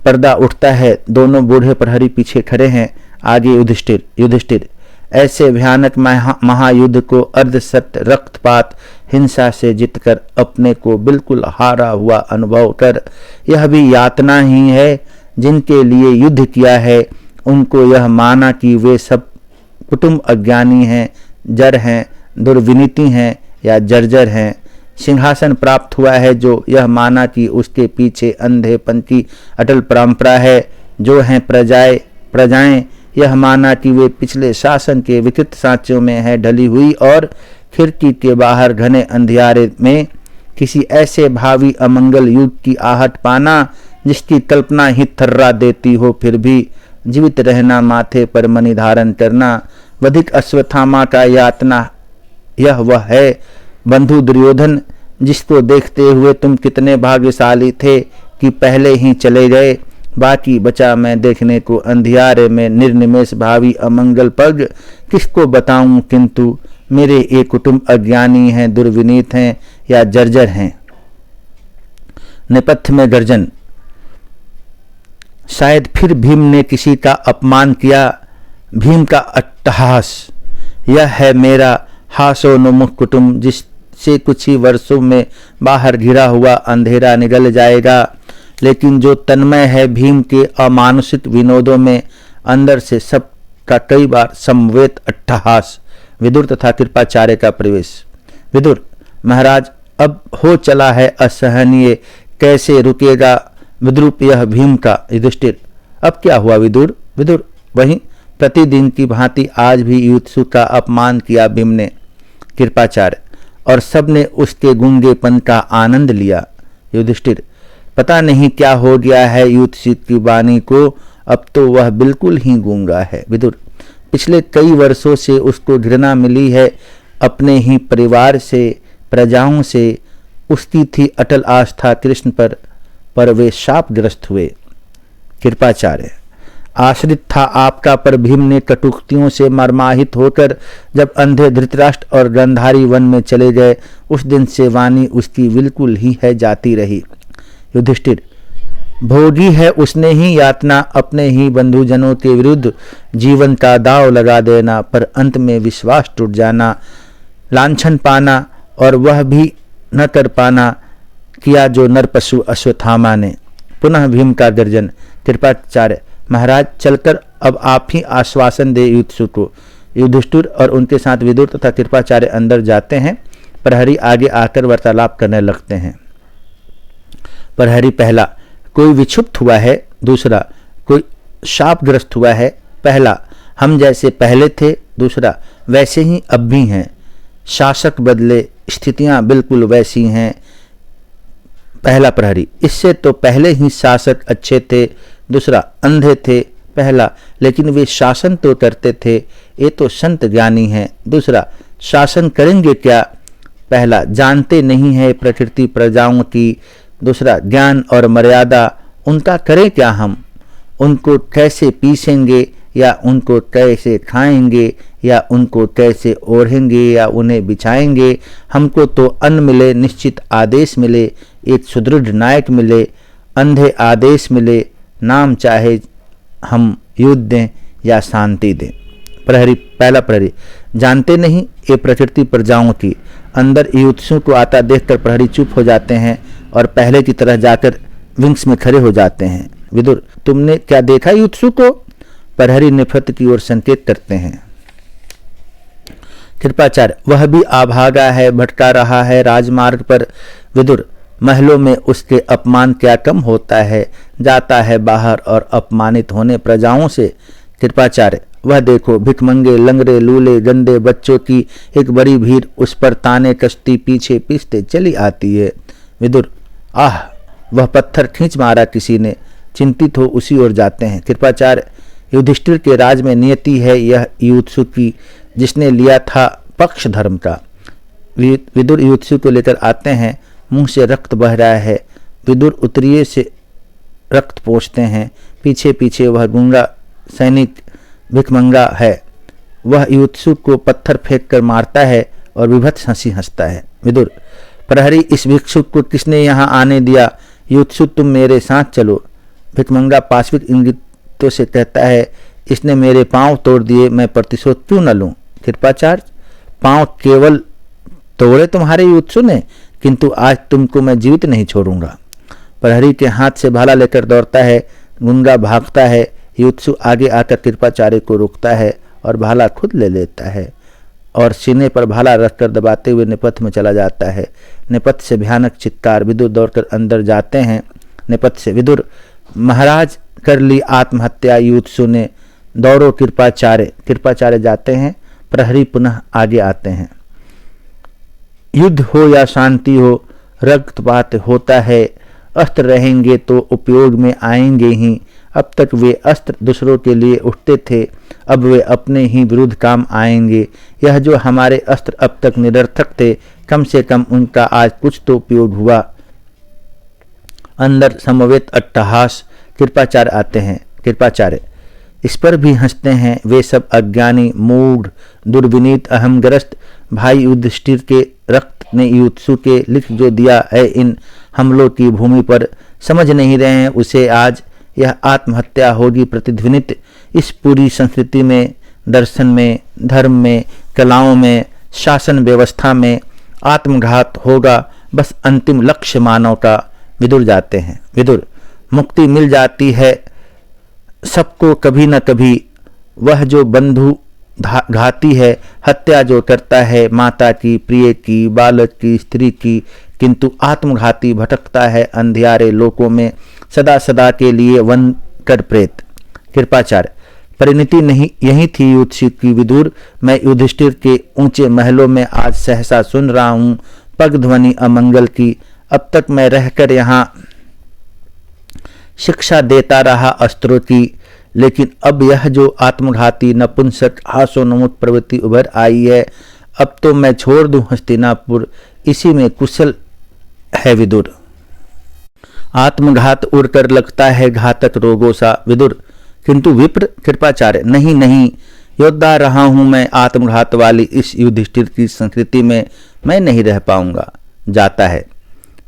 पर्दा उठता है। दोनों बूढ़े प्रहरी पीछे खड़े हैं, आगे युधिष्ठिर। ऐसे भयानक महायुद्ध को अर्धसत्य रक्तपात हिंसा से जीतकर अपने को बिल्कुल हारा हुआ अनुभव कर, यह भी यातना ही है। जिनके लिए युद्ध किया है उनको यह माना कि वे सब कुटुंब अज्ञानी हैं, जर हैं, दुर्विनीति हैं या जर्जर हैं। सिंहासन प्राप्त हुआ है जो यह माना कि उसके पीछे अंधेपन की अटल परंपरा है। जो हैं प्रजाएं यह माना कि वे पिछले शासन के विकृत सांचों में है ढली हुई, और खिड़की के बाहर घने अंधियारे में किसी ऐसे भावी अमंगल युग की आहट पाना जिसकी कल्पना ही थर्रा देती हो, फिर भी जीवित रहना, माथे पर मणि धारण करना। वधिक अश्वत्थामा का यातना यह वह है बंधु दुर्योधन, जिसको देखते हुए तुम कितने भाग्यशाली थे कि पहले ही चले गए। बाकी बचा मैं देखने को अंधियारे में निर्निमेष भावी अमंगल पग। किसको बताऊं, किंतु मेरे एक कुटुंब अज्ञानी हैं, दुर्विनीत हैं या जर्जर हैं। नेपथ्य में गर्जन। शायद फिर भीम ने किसी का अपमान किया। भीम का अट्टहास। यह है मेरा हासोन्मुख कुटुंब, जिससे कुछ ही वर्षों में बाहर घिरा हुआ अंधेरा निगल जाएगा। लेकिन जो तन्मय है भीम के अमानुषिक विनोदों में, अंदर से सबका कई बार समवेत अट्टहास। विदुर तथा कृपाचार्य का प्रवेश। विदुर: महाराज, अब हो चला है असहनीय, कैसे रुकेगा विद्रूप यह भीम का। युधिष्ठिर: अब क्या हुआ विदुर? विदुर: वहीं प्रतिदिन की भांति आज भी युत्सु का अपमान किया भीम ने। कृपाचार्य: और सबने उसके गूंगेपन का आनंद लिया। युधिष्ठिर: पता नहीं क्या हो गया है युत्सु की वाणी को, अब तो वह बिल्कुल ही गूंगा है। विदुर: पिछले कई वर्षों से उसको घृणा मिली है अपने ही परिवार से, प्रजाओं से। उसकी थी अटल आस्था कृष्ण पर वे शापग्रस्त हुए। कृपाचार्य: आश्रित था आपका, पर भीम ने कटुक्तियों से मर्माहित होकर जब अंधे धृतराष्ट्र और गंधारी वन में चले गए, उस दिन से वाणी उसकी बिल्कुल ही है जाती रही। युधिष्ठिर: भोगी है उसने ही यातना, अपने ही बंधुजनों के विरुद्ध जीवन का दांव लगा देना, पर अंत में विश्वास टूट जाना, लांछन पाना और वह भी न कर पाना किया जो नरपशु अश्वत्थामा ने। पुनः भीम का गर्जन। कृपाचार्य: महाराज, चलकर अब आप ही आश्वासन दे युत्सु को। युधिष्ठिर और उनके साथ विदुर तथा कृपाचार्य अंदर जाते हैं। प्रहरी आगे आकर वार्तालाप करने लगते हैं। प्रहरी पहला: कोई विक्षुब्ध हुआ है? दूसरा: कोई शापग्रस्त हुआ है? पहला: हम जैसे पहले थे। दूसरा: वैसे ही अब भी हैं। शासक बदले, स्थितियां बिल्कुल वैसी हैं। पहला प्रहरी: इससे तो पहले ही शासक अच्छे थे। दूसरा: अंधे थे। पहला: लेकिन वे शासन तो करते थे, ये तो संत ज्ञानी हैं। दूसरा: शासन करेंगे क्या? पहला: जानते नहीं है प्रकृति प्रजाओं की। दूसरा: ज्ञान और मर्यादा, उनका करें क्या हम? उनको कैसे पीसेंगे, या उनको कैसे खाएंगे, या उनको कैसे ओढ़ेंगे, या उन्हें बिछाएंगे? हमको तो अन्न मिले, निश्चित आदेश मिले, एक सुदृढ़ नायक मिले, अंधे आदेश मिले, नाम चाहे हम युद्ध दें या शांति दें। प्रहरी पहला प्रहरी: जानते नहीं ये प्रकृति प्रजाओं की। अंदर युत्सु को आता देखकर प्रहरी चुप हो जाते हैं और पहले की तरह जाकर विंग्स में खड़े हो जाते हैं। विदुर: तुमने क्या देखा युत्सु को? प्रहरी निफत की ओर संकेत करते हैं। कृपाचार्य: वह भी आभागा है, भटका रहा है राजमार्ग पर। विदुर: महलों में उसके अपमान क्या कम होता है, जाता है बाहर और अपमानित होने प्रजाओं से। कृपाचार्य: वह देखो, भिखमंगे, लंगड़े, लूले, गंदे बच्चों की एक बड़ी भीड़ उस पर ताने कसती पीछे पीछते चली आती है। विदुर: आह, वह पत्थर खींच मारा किसी ने। चिंतित हो उसी ओर जाते हैं। कृपाचार्य: युधिष्ठिर के राज में नियति है यह युत्सु की, जिसने लिया था पक्ष धर्म का। विदुर युत्सु को लेकर आते हैं। मुंह से रक्त बह रहा है। विदुर उतरिये से रक्त पोंछते हैं। पीछे पीछे वह गूंगा सैनिक भिखमंगा है। वह युत्सु को पत्थर फेंक कर मारता है और विभत्स हंसी हंसता है। विदुर: प्रहरी, इस भिक्षुक को किसने यहाँ आने दिया? युत्सु, तुम मेरे साथ चलो। भिखमंगा पाशविक इंगितों से कहता है, इसने मेरे पांव तोड़ दिए, मैं प्रतिशोध क्यों न लूं? कृपाचार्य: पांव केवल तोड़े तुम्हारे युत्सु ने, किंतु आज तुमको मैं जीवित नहीं छोड़ूंगा। प्रहरी के हाथ से भाला लेकर दौड़ता है। गुंगा भागता है। युत्सु आगे आकर कृपाचार्य को रोकता है और भाला खुद ले लेता है और सीने पर भाला रखकर दबाते हुए नेपथ में चला जाता है। नेपथ से भयानक चित्कार। विदुर दौड़कर अंदर जाते हैं। नेपथ से: विदुर, महाराज, कर ली आत्महत्या युत्सु ने, दौड़ो कृपाचार्य। कृपाचार्य जाते हैं। प्रहरी पुनः आगे आते हैं। युद्ध हो या शांति हो, रक्तपात होता है। अस्त्र रहेंगे तो उपयोग में आएंगे ही। अब तक वे अस्त्र दूसरों के लिए उठते थे, अब वे अपने ही विरुद्ध काम आएंगे। यह जो हमारे अस्त्र अब तक निरर्थक थे, कम से कम उनका आज कुछ तो उपयोग हुआ। अंदर समवेत अट्टहास। कृपाचार्य आते हैं। कृपाचार्य: इस पर भी हंसते हैं वे सब अज्ञानी, मूढ़, दुर्विनीत, अहमग्रस्त। भाई युधिष्ठिर के रक्त ने युत्सु के लिख जो दिया है इन हमलों की भूमि पर, समझ नहीं रहे हैं उसे। आज यह आत्महत्या होगी प्रतिध्वनित इस पूरी संस्कृति में, दर्शन में, धर्म में, कलाओं में, शासन व्यवस्था में आत्मघात होगा, बस अंतिम लक्ष्य मानव का। विदुर जाते हैं। विदुर, मुक्ति मिल जाती है सबको कभी न कभी, वह जो बंधु घाती है, हत्या जो करता है माता की, प्रिय की, बालक की, स्त्री की, किंतु आत्मघाती भटकता है अंधियारे लोकों में, सदा सदा के लिए वन कर प्रेत। कृपाचार्य, परिणति नहीं यही थी युधिष्ठिर की विदुर। मैं युधिष्ठिर के ऊंचे महलों में आज सहसा सुन रहा हूं पग ध्वनि अमंगल की। अब तक मैं रहकर यहाँ शिक्षा देता रहा अस्त्रों की, लेकिन अब यह जो आत्मघाती नपुंसक हास्योन्मुख प्रवृत्ति उभर आई है, अब तो मैं छोड़ दूं हस्तिनापुर, इसी में कुशल है विदुर। आत्मघात उड़कर लगता है घातक रोगों सा। विदुर, किंतु विप्र। कृपाचार्य, नहीं नहीं, योद्धा रहा हूं मैं, आत्मघात वाली इस युधिष्ठिर की संस्कृति में मैं नहीं रह पाऊंगा। जाता है।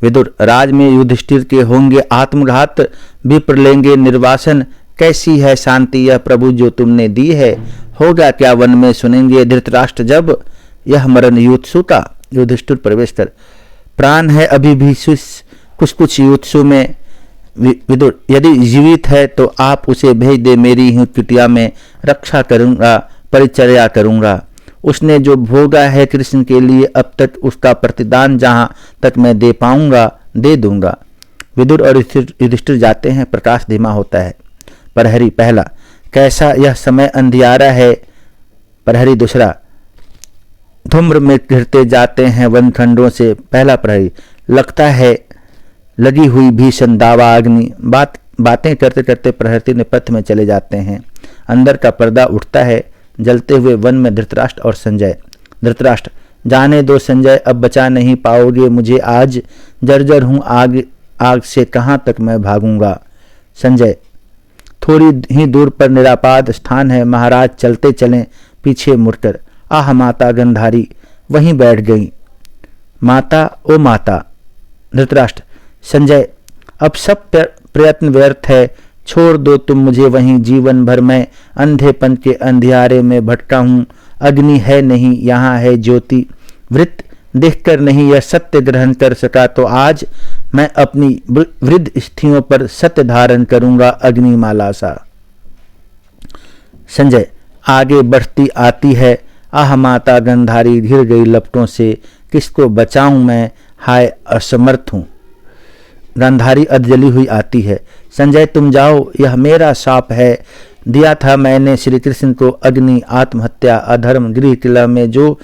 विदुर, राज में युधिष्ठिर के होंगे आत्मघात, विप्र लेंगे निर्वासन, कैसी है शांति यह प्रभु जो तुमने दी है, होगा क्या वन में सुनेंगे धृतराष्ट्र जब यह मरण युत्सु का। युधिष्ठिर प्रवेश कर, प्राण है अभी भी कुछ कुछ युत्सु में। विदुर, यदि जीवित है तो आप उसे भेज दे, मेरी ही कुटिया में रक्षा करूंगा, परिचर्या करूंगा। उसने जो भोगा है कृष्ण के लिए, अब तक उसका प्रतिदान जहां तक मैं दे पाऊंगा दे दूंगा। विदुर और युधिष्ठिर जाते हैं। प्रकाश धीमा होता है। प्रहरी पहला, कैसा यह समय अंधियारा है। प्रहरी दूसरा, धूम्र में घिरते जाते हैं वनखंडों से। पहला प्रहरी, लगता है लगी हुई भीषण दावा अग्नि। बातें करते करते प्रहरी ने पथ में चले जाते हैं। अंदर का पर्दा उठता है। जलते हुए वन में धृतराष्ट्र और संजय। धृतराष्ट्र, जाने दो संजय, अब बचा नहीं पाओगे मुझे आज, जर्जर हूं आग से कहां तक मैं भागूंगा। संजय, थोड़ी ही दूर पर निरापाद स्थान है, महाराज चलते चलें पीछे मुड़कर। आह माता गंधारी वहीं बैठ गई। माता ओ माता। धृतराष्ट्र, संजय, अब सब प्रयत्न व्यर्थ है, छोड़ दो तुम मुझे वहीं, जीवन भर मैं अंधेपन के अंधियारे में भटका हूं। अग्नि है नहीं, यहाँ है ज्योति। वृत्त देखकर नहीं यह सत्य ग्रहण कर सका, तो आज मैं अपनी वृद्ध स्थितियों पर सत्य धारण करूंगा अग्निमाला सा। संजय, आगे बढ़ती आती है। आह माता गंधारी घिर गई लपटों से, किसको बचाऊं मैं, हाय असमर्थ हूं। गंधारी अधजली हुई आती है। संजय, तुम जाओ, यह मेरा शाप है। दिया था मैंने श्री कृष्ण को अग्नि, आत्महत्या, अधर्म, गृह किला में जो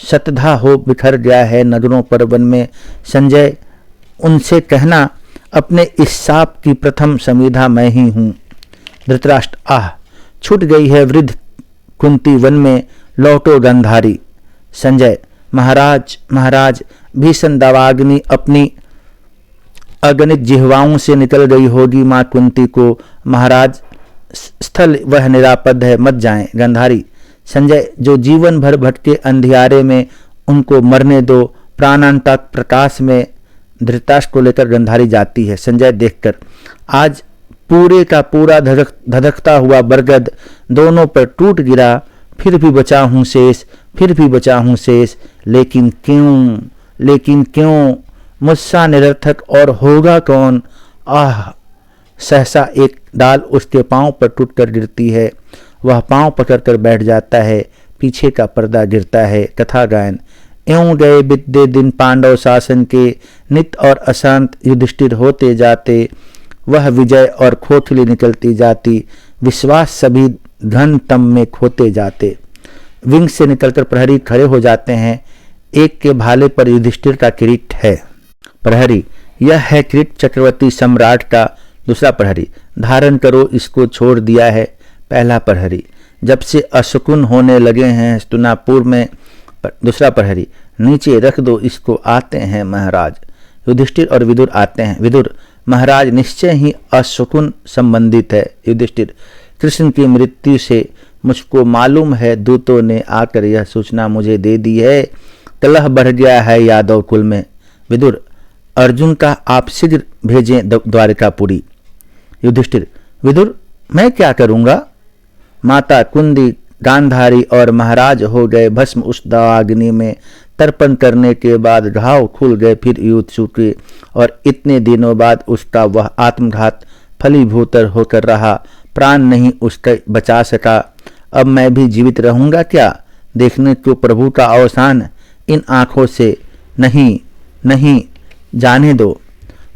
शतधा हो बिखर गया है नगरों पर वन में। संजय, उनसे कहना अपने इस शाप की प्रथम संविधा मैं ही हूं। धृतराष्ट्र, आह, छूट गई है वृद्ध कुंती वन में, लौटो गंधारी। संजय, महाराज महाराज, भीषण दावाग्नि अपनी अगणित जिह्वाओं से निकल गई होगी मां कुंती को। महाराज, स्थल वह निरापद है, मत जाएं। गंधारी, संजय, जो जीवन भर भटके अंधियारे में, उनको मरने दो प्राणांतक प्रकाश में। धृतराष्ट्र को लेकर गंधारी जाती है। संजय देखकर, आज पूरे का पूरा धधकता हुआ बरगद दोनों पर टूट गिरा, फिर भी बचा हूं शेष, फिर भी बचा हूं शेष। लेकिन क्यों मुझसा निरर्थक और होगा कौन। आह, सहसा एक डाल उसके पांव पर टूटकर गिरती है। वह पांव पकड़कर बैठ जाता है। पीछे का पर्दा गिरता है। कथा गायन। एवं गए बीते दिन पांडव शासन के, नित और अशांत युधिष्ठिर होते जाते। वह विजय और खोखली निकलती जाती, विश्वास सभी घन तम में खोते जाते। विंग से निकलकर प्रहरी खड़े हो जाते हैं। एक के भाले पर युधिष्ठिर का किरीट है। प्रहरी, यह है किरीट चक्रवर्ती सम्राट का। दूसरा प्रहरी, धारण करो, इसको छोड़ दिया है। पहला प्रहरी, जब से अशकुन होने लगे हैं हस्तिनापुर में। दूसरा प्रहरी, नीचे रख दो इसको, आते हैं महाराज। युधिष्ठिर और विदुर आते हैं। विदुर, महाराज निश्चय ही अशकुन संबंधित है। युधिष्ठिर, कृष्ण की मृत्यु से मुझको मालूम है, दूतों ने आकर यह सूचना मुझे दे दी है। कलह बढ़ गया है यादव कुल में। विदुर, अर्जुन का आप शीघ्र भेजें द्वारिकापुरी। युधिष्ठिर, विदुर, मैं क्या करूंगा। माता कुंती गांधारी और महाराज हो गए भस्म उस दावाग्नि में। तर्पण करने के बाद घाव खुल गए, फिर युद्ध छूटे और इतने दिनों बाद उसका वह आत्मघात फलीभूत होकर रहा। प्राण नहीं उसका बचा सका। अब मैं भी जीवित रहूंगा क्या? देखने को प्रभु का अवसान इन आंखों से नहीं, नहीं, जाने दो,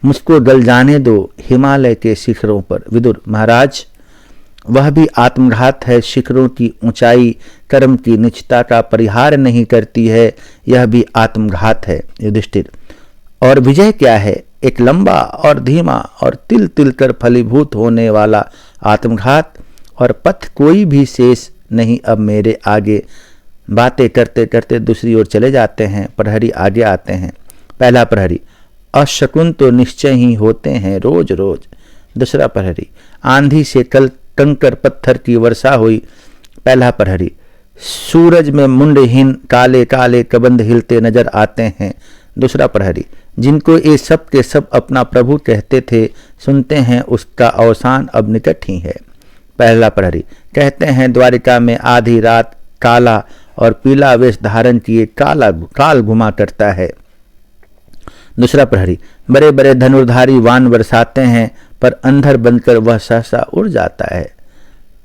मुझको गल जाने दो हिमालय के शिखरों पर। विदुर महाराज, वह भी आत्मघात है। शिखरों की ऊंचाई कर्म की निचता का परिहार नहीं करती है, यह भी आत्मघात है। युधिष्ठिर, और विजय क्या है? एक लंबा और धीमा और तिल तिल कर फलीभूत होने वाला आत्मघात, और पथ कोई भी शेष नहीं। अब मेरे आगे बातें करते करते दूसरी ओर चले जाते हैं। प्रहरी आगे आते हैं। पहला प्रहरी, अशकुन तो निश्चय ही होते हैं रोज रोज। दूसरा प्रहरी, आंधी से कल कंकर पत्थर की वर्षा हुई। पहला प्रहरी, सूरज में मुंडहीन काले काले कबंध हिलते नजर आते हैं। दूसरा प्रहरी, जिनको ये सब के सब अपना प्रभु कहते थे सुनते हैं, उसका अवसान अब निकट ही है। पहला प्रहरी, कहते हैं द्वारिका में आधी रात काला और पीला वेश धारण किए काल घुमा करता है। दूसरा प्रहरी, बड़े बड़े धनुर्धारी वान बरसाते हैं, पर अंधर बनकर वह सहसा उड़ जाता है।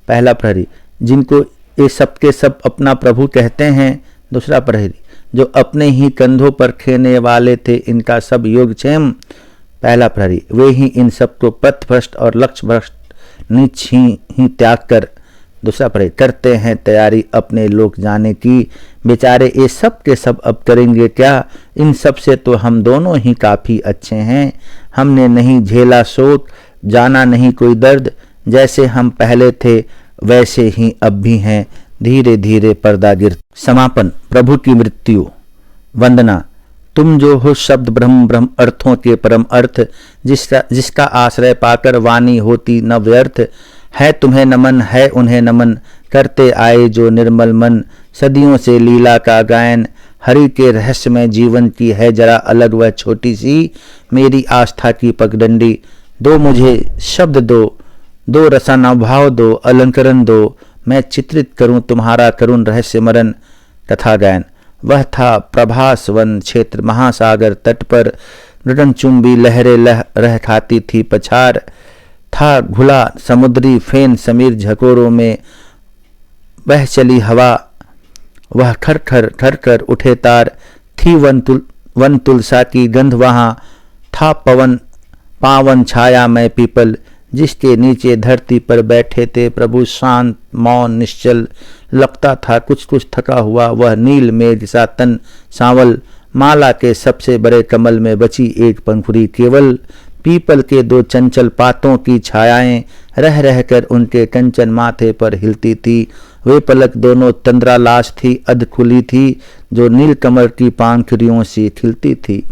पहला प्रहरी, जिनको ये सब के सब अपना प्रभु कहते हैं। दूसरा प्रहरी, जो अपने ही कंधों पर खेने वाले थे, इनका सब योगक्षेम। पहला प्रहरी, वे ही इन सबको पथभ्रष्ट और लक्ष्य भ्रष्ट नीच ही त्याग कर। दूसरा प्रहरी, करते हैं तैयारी अपने लोक जाने की। बेचारे ये सब के सब अब करेंगे क्या? इन सब से तो हम दोनों ही काफ़ी अच्छे हैं। हमने नहीं झेला शोक, जाना नहीं कोई दर्द। जैसे हम पहले थे वैसे ही अब भी हैं। धीरे धीरे पर्दा गिर। समापन। प्रभु की मृत्यु। वंदना। तुम जो हो शब्द ब्रह्म, ब्रह्म अर्थों के परम अर्थ, जिसका आश्रय पाकर वाणी होती न व्यर्थ। है तुम्हें नमन, है उन्हें नमन, करते आए जो निर्मल मन। सदियों से लीला का गायन, हरि के रहस्य में जीवन की है जरा अलग वह छोटी सी मेरी आस्था की पगडंडी। दो मुझे शब्द दो रसानुभाव दो, अलंकरण दो, मैं चित्रित करूं तुम्हारा करुण रहस्य मरण। कथा गायन। वह था प्रभास वन क्षेत्र, महासागर तट पर गगनचुंबी लहरें रह खाती थी पछार। था घुला समुद्री फेन समीर झकोरों में, बह चली हवा वह खर खर खर कर उठे तार। थी वन तुलसा की गंध वहाँ, था पवन पावन छाया में पीपल, जिसके नीचे धरती पर बैठे थे प्रभु शांत मौन निश्चल। लगता था कुछ कुछ थका हुआ वह नील मेघ सा तन सांवल। माला के सबसे बड़े कमल में बची एक पंखुड़ी केवल। पीपल के दो चंचल पातों की छायाएं रह रहकर उनके कंचन माथे पर हिलती थी। वे पलक दोनों तंद्रालाश थी, अध खुली थी, जो नीलकमल की पांखुड़ियों से खिलती थी।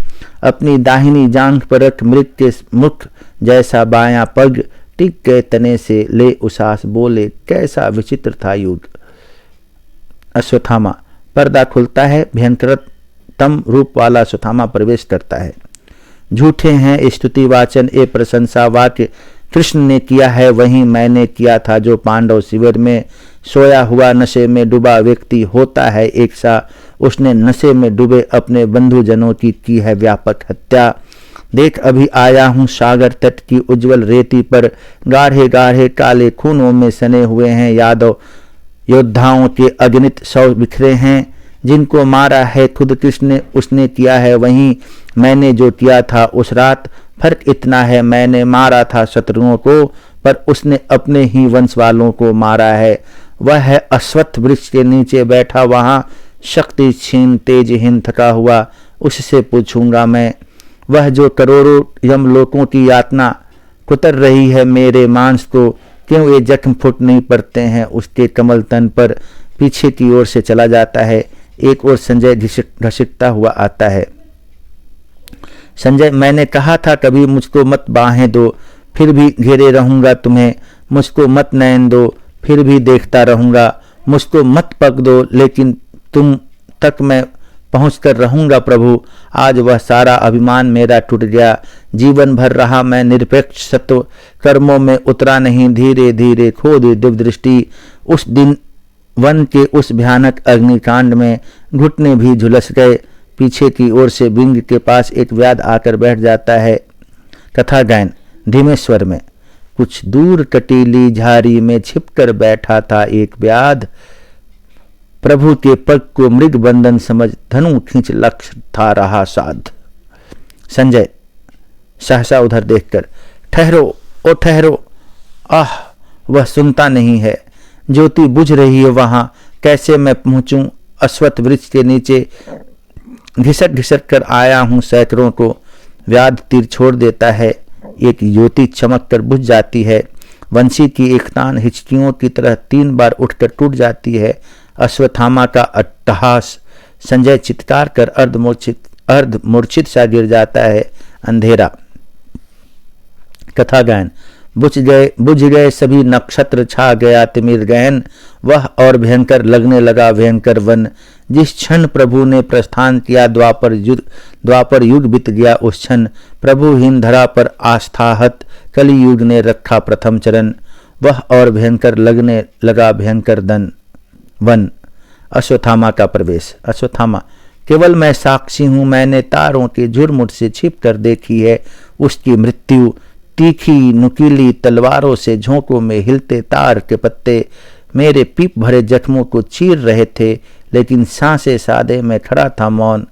अपनी दाहिनी जांघ पर रख मृग के मुख जैसा बायां पग टिक गए तने से ले उसास बोले, कैसा विचित्र था युग। अश्वत्थामा। पर्दा खुलता है, भयंकरतम रूप वाला अश्वत्थामा प्रवेश करता है। झूठे हैं स्तुति वाचन ए प्रशंसा वाक्य, कृष्ण ने किया है वही मैंने किया था जो पांडव शिविर में। सोया हुआ नशे में डूबा व्यक्ति होता है एक सा, उसने नशे में डूबे अपने बंधुजनों की है व्यापक हत्या। देख अभी आया हूँ सागर तट की उज्जवल रेती पर, गाढ़े गाढ़े काले खूनों में सने हुए हैं यादव योद्धाओं के अगणित शव बिखरे हैं। जिनको मारा है खुद कृष्ण ने, उसने किया है वही मैंने जो किया था उस रात। फर्क इतना है मैंने मारा था शत्रुओं को, पर उसने अपने ही वंश वालों को मारा है। वह है अश्वत्थ वृक्ष के नीचे बैठा वहाँ, शक्ति क्षीण तेजहीन थका हुआ, उससे पूछूंगा मैं। वह जो करोड़ों यमलोकों की यातना कुतर रही है मेरे मांस को, क्यों ये जख्म फुट नहीं पड़ते हैं उसके कमल तन पर। पीछे की ओर से चला जाता है। एक ओर संजय घसीटता हुआ आता है। संजय, मैंने कहा था कभी मुझको मत बाहें दो, फिर भी घेरे रहूंगा तुम्हें। मुझको मत नयन दो, फिर भी देखता रहूंगा। मुझको मत पग दो, लेकिन तुम तक मैं पहुँच कर रहूंगा प्रभु। आज वह सारा अभिमान मेरा टूट गया। जीवन भर रहा मैं निरपेक्ष सत्व, कर्मों में उतरा नहीं, धीरे धीरे खो दी दिव्य दृष्टि। उस दिन वन के उस भयानक अग्निकांड में घुटने भी झुलस गए। पीछे की ओर से बिंग के पास एक व्याध आकर बैठ जाता है। कथा गायन धीमे स्वर में। कुछ दूर कटीली झाड़ी में छिपकर बैठा था एक व्याध। प्रभु के पग को मृग बंधन समझ धनु खींच लक्ष्य था रहा साध। संजय सहसा उधर देखकर, ठहरो ओ ठहरो। आह, वह सुनता नहीं है। ज्योति बुझ रही है वहां, कैसे मैं पहुंचूं? अश्वत्थ वृक्ष के नीचे घिसट घिसट कर आया हूं सैकड़ों को। व्याध तीर छोड़ देता है, एक ज्योति चमक कर बुझ जाती है। वंशी की एक तान हिचकियों की तरह 3 बार उठकर टूट जाती है। अश्वत्थामा का अट्टहास। संजय चित्कार कर अर्धमूर्छित सा गिर जाता है। अंधेरा। कथा गायन बुझ गए सभी नक्षत्र, छा गया तिमिर गहन। वह और भयंकर लगने लगा भयंकर वन। जिस क्षण प्रभु ने प्रस्थान किया द्वापर युग बीत गया उस क्षण। प्रभुहीन धरा पर आस्थाहत कली युग ने रखा प्रथम चरण। वह और भयंकर लगने लगा भयंकर वन। अश्वत्थामा का प्रवेश। अश्वत्थामा, केवल मैं साक्षी हूं, मैंने तारों के झुरमुट से छिप कर देखी है उसकी मृत्यु। तीखी नुकीली तलवारों से झोंकों में हिलते तार के पत्ते मेरे पीप भरे जख्मों को चीर रहे थे, लेकिन सांसें साधे मैं खड़ा था मौन।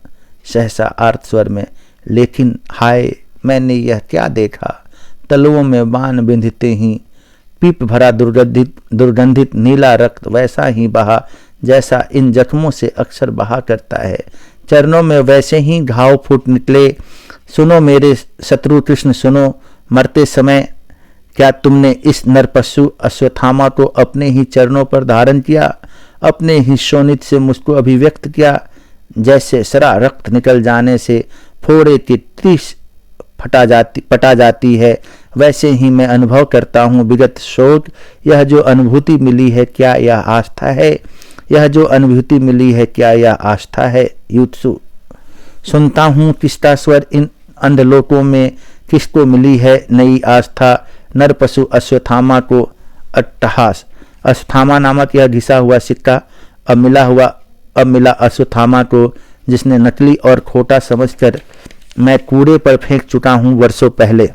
सहसा आर्त स्वर में, लेकिन हाय मैंने यह क्या देखा? तलवों में बाण बिंधते ही पीप भरा दुर्गंधित नीला रक्त वैसा ही बहा जैसा इन जख्मों से अक्सर बहा करता है। चरणों में वैसे ही घाव फूट निकले। सुनो मेरे शत्रु कृष्ण, सुनो। मरते समय क्या तुमने इस नरपशु अश्वत्थामा को अपने ही चरणों पर धारण किया, अपने ही शोणित से मुझको अभिव्यक्त किया? जैसे सरा रक्त निकल जाने से फोड़े की त्रिश पटा जाती है, वैसे ही मैं अनुभव करता हूँ विगत शोक। यह जो अनुभूति मिली है क्या यह आस्था है? यह जो अनुभूति मिली है क्या यह आस्था है? युत्सु, सुनता हूँ किसका स्वर इन अंधलोकों में, किसको मिली है नई आस्था? नरपशु अश्वत्थामा को अट्टहास। अश्वत्थामा नामक यह घिसा हुआ सिक्का अब मिला अश्वत्थामा को, जिसने नकली और खोटा समझकर मैं कूड़े पर फेंक चुका हूं वर्षों पहले।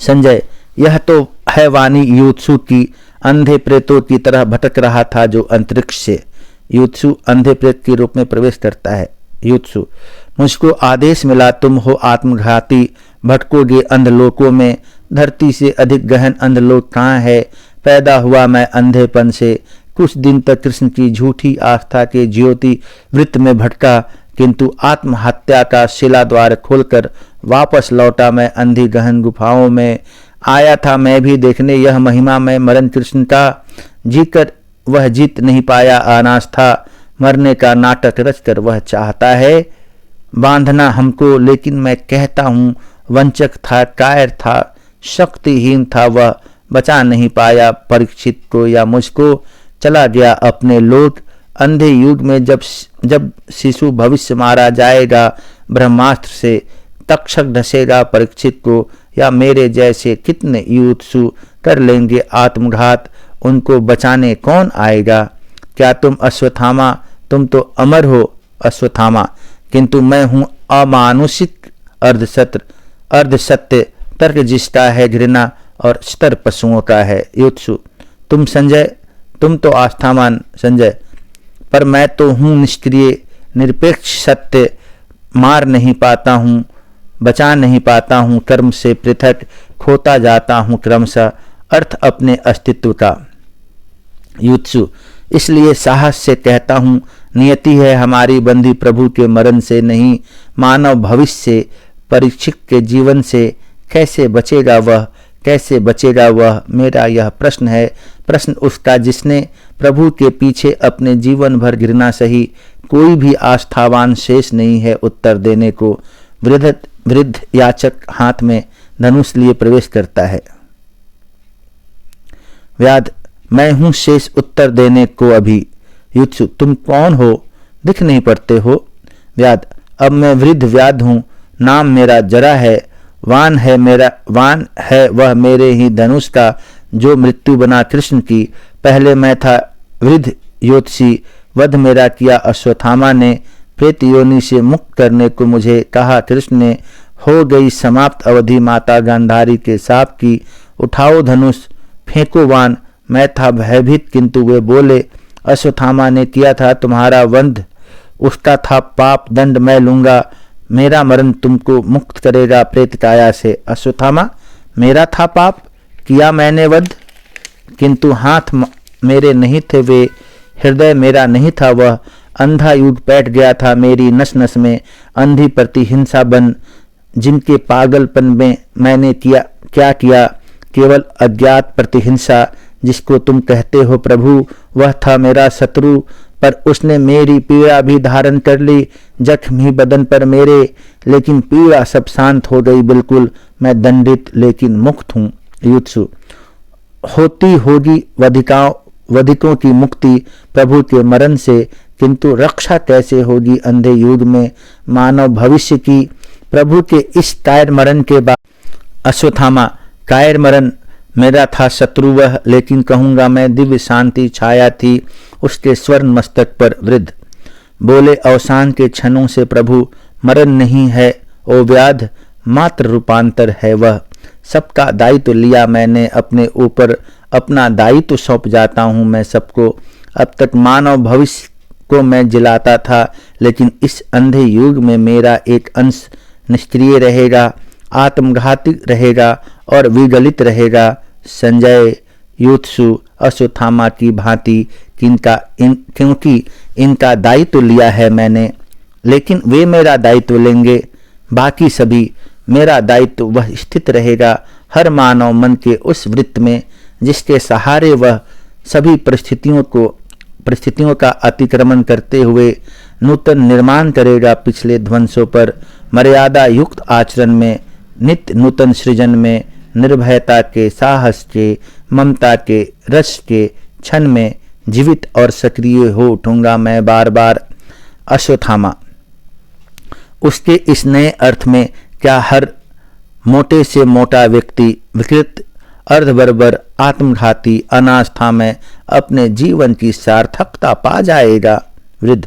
संजय, यह तो है वाणी युत्सु की। अंधे प्रेतों की तरह भटक रहा था जो अंतरिक्ष से। युत्सु अंधे प्रेत के रूप में प्रवेश करता है। युत्सु, मुझको आदेश मिला, तुम हो आत्मघाती, भटकोगे अंधलोकों में। धरती से अधिक गहन अंधलोक कहाँ है? पैदा हुआ मैं अंधेपन से। कुछ दिन तक कृष्ण की झूठी आस्था के ज्योति वृत्त में भटका, किंतु आत्महत्या का शिला द्वार खोलकर वापस लौटा मैं अंधी गहन गुफाओं में। आया था मैं भी देखने यह महिमा में मरण कृष्ण का। जीकर वह जीत नहीं पाया अनास्था, मरने का नाटक रचकर वह चाहता है बांधना हमको। लेकिन मैं कहता हूँ वंचक था, कायर था, शक्तिहीन था वह, बचा नहीं पाया परीक्षित को या मुझको। चला गया अपने लोक। अंधे युग में जब शिशु भविष्य मारा जाएगा ब्रह्मास्त्र से, तक्षक ढसेगा परीक्षित को, या मेरे जैसे कितने युत्सु कर लेंगे आत्मघात। उनको बचाने कौन आएगा? क्या तुम अश्वत्थामा, तुम तो अमर हो अश्वत्थामा, किंतु मैं हूँ अमानुषिक अर्धसत्य। तर्क जिसका है घृणा और स्तर पशुओं का है। युत्सु, तुम संजय, तुम तो आस्थावान संजय, पर मैं तो हूँ निष्क्रिय निरपेक्ष सत्य। मार नहीं पाता हूँ, बचा नहीं पाता हूँ, कर्म से पृथक खोता जाता हूँ क्रमशः अर्थ अपने अस्तित्व का। युत्सु, इसलिए साहस से कहता हूँ नियति है हमारी बंधी प्रभु के मरण से नहीं, मानव भविष्य से, परीक्षित के जीवन से। कैसे बचेगा वह, कैसे बचेगा वह? मेरा यह प्रश्न है, प्रश्न उसका जिसने प्रभु के पीछे अपने जीवन भर घृणा सही। कोई भी आस्थावान शेष नहीं है उत्तर देने को। वृद्ध याचक हाथ में धनुष लिए प्रवेश करता है। व्याध, मैं हूं शेष उत्तर देने को अभी। युत्सु, तुम कौन हो, दिख नहीं पड़ते हो? व्याध, अब मैं वृद्ध व्याध हूं, नाम मेरा जरा है। वान है वह मेरे ही धनुष का जो मृत्यु बना कृष्ण की। पहले मैं था वृद्ध योत्सी वध मेरा किया। अश्वत्थामा ने प्रेत योनि से मुक्त करने को मुझे कहा। कृष्ण ने हो गई समाप्त अवधि माता गांधारी के शाप की। उठाओ धनुष, फेंको बाण। मैं था भयभीत, किंतु वे बोले, अश्वत्थामा ने किया था तुम्हारा वध, उसका था पाप दंड मैं लूंगा। मेरा मरण तुमको मुक्त करेगा प्रेत काया से। अश्वत्थामा, मेरा था पाप, किया मैंने वध, किंतु हाथ मेरे नहीं थे वे, हृदय मेरा नहीं था वह। अंधा युग बैठ गया था मेरी नस नस में, अंधी प्रतिहिंसा बन। जिनके पागलपन में मैंने क्या किया, केवल अज्ञात प्रतिहिंसा। जिसको तुम कहते हो प्रभु, वह था मेरा शत्रु, पर उसने मेरी पीड़ा भी धारण कर ली। जख्म ही बदन पर मेरे, लेकिन पीड़ा सब शांत हो गई बिल्कुल। मैं दंडित लेकिन मुक्त हूँ। युत्सु, होती होगी वधिकों की मुक्ति प्रभु के मरण से, किंतु रक्षा कैसे होगी अंधे युग में मानव भविष्य की। प्रभु के इस कायर मरण के बाद अश्वत्थामा, कायर मरण मेरा था शत्रु वह, लेकिन कहूंगा मैं दिव्य शांति छाया थी उसके स्वर्ण मस्तक पर। वृद्ध बोले, अवसान के क्षणों से प्रभु मरण नहीं है ओ व्याध, मात्र रूपांतर है वह। सबका दायित्व लिया मैंने अपने ऊपर, अपना दायित्व सौंप जाता हूं मैं सबको। अब तक मानव भविष्य को मैं जिलाता था, लेकिन इस अंधे युग में मेरा एक अंश निष्क्रिय रहेगा, आत्मघाती रहेगा और विगलित रहेगा। संजय, युत्सु अश्वत्थामा की भांति क्योंकि इनका दायित्व लिया है मैंने, लेकिन वे मेरा दायित्व लेंगे। बाकी सभी मेरा दायित्व वह स्थित रहेगा हर मानव मन के उस वृत्त में जिसके सहारे वह सभी परिस्थितियों का अतिक्रमण करते हुए नूतन निर्माण करेगा। पिछले ध्वंसों पर मर्यादा युक्त आचरण में, नित्य नूतन सृजन में, निर्भयता के, साहस के, ममता के, रस के क्षण में जीवित और सक्रिय हो उठूंगा मैं बार बार। अश्वत्थामा, उसके इस नए अर्थ में क्या हर मोटे से मोटा व्यक्ति विकृत, अर्धबर्बर, आत्मघाती अनास्था में अपने जीवन की सार्थकता पा जाएगा? वृद्ध,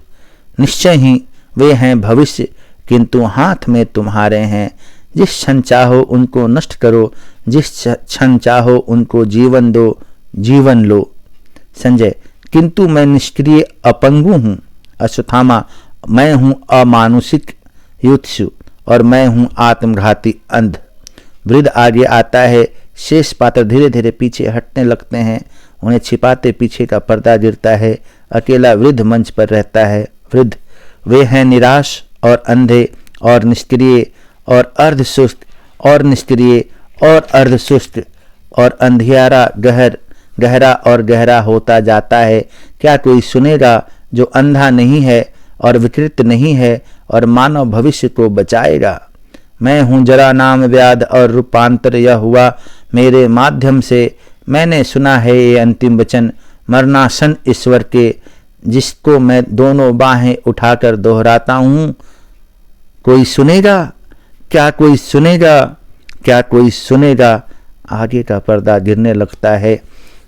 निश्चय ही वे हैं भविष्य, किंतु हाथ में तुम्हारे हैं। जिस क्षण चाहो उनको नष्ट करो, जिस क्षण चाहो उनको जीवन दो, जीवन लो। संजय, किंतु मैं निष्क्रिय अपंगु हूँ। अश्वत्थामा, मैं हूँ अमानुषिक युत्सु और मैं हूँ आत्मघाती अंध। वृद्ध आगे आता है, शेष पात्र धीरे धीरे पीछे हटने लगते हैं, उन्हें छिपाते पीछे का पर्दा गिरता है, अकेला वृद्ध मंच पर रहता है। वृद्ध, वे हैं निराश और अंधे और निष्क्रिय और अर्धसुस्त और निष्क्रिय और अर्धसुस्त, और अंधियारा गहरा और गहरा होता जाता है। क्या कोई सुनेगा जो अंधा नहीं है और विकृत नहीं है और मानव भविष्य को बचाएगा? मैं हूँ जरा नाम व्याध और रूपांतर यह हुआ मेरे माध्यम से। मैंने सुना है ये अंतिम वचन मरणासन ईश्वर के, जिसको मैं दोनों बाहें उठाकर दोहराता हूँ। कोई सुनेगा? क्या कोई सुनेगा? क्या कोई सुनेगा? आगे का पर्दा गिरने लगता है।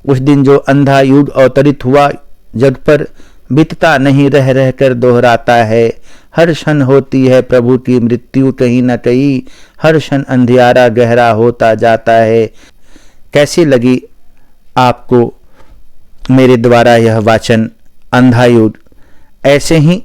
उस दिन जो अंधा युग अवतरित हुआ जग पर, बीतता नहीं रह रहकर दोहराता है। हर क्षण होती है प्रभु की मृत्यु कहीं न कहीं, हर क्षण अंधियारा गहरा होता जाता है। कैसी लगी आपको मेरे द्वारा यह वाचन अंधा युग? ऐसे ही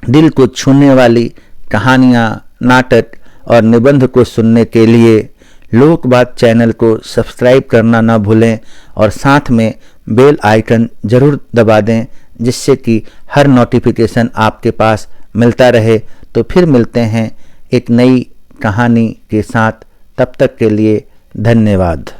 दिल को छूने वाली कहानियाँ, नाटक और निबंध को सुनने के लिए लोकबात चैनल को सब्सक्राइब करना ना भूलें और साथ में बेल आइकन जरूर दबा दें, जिससे कि हर नोटिफिकेशन आपके पास मिलता रहे। तो फिर मिलते हैं एक नई कहानी के साथ, तब तक के लिए धन्यवाद।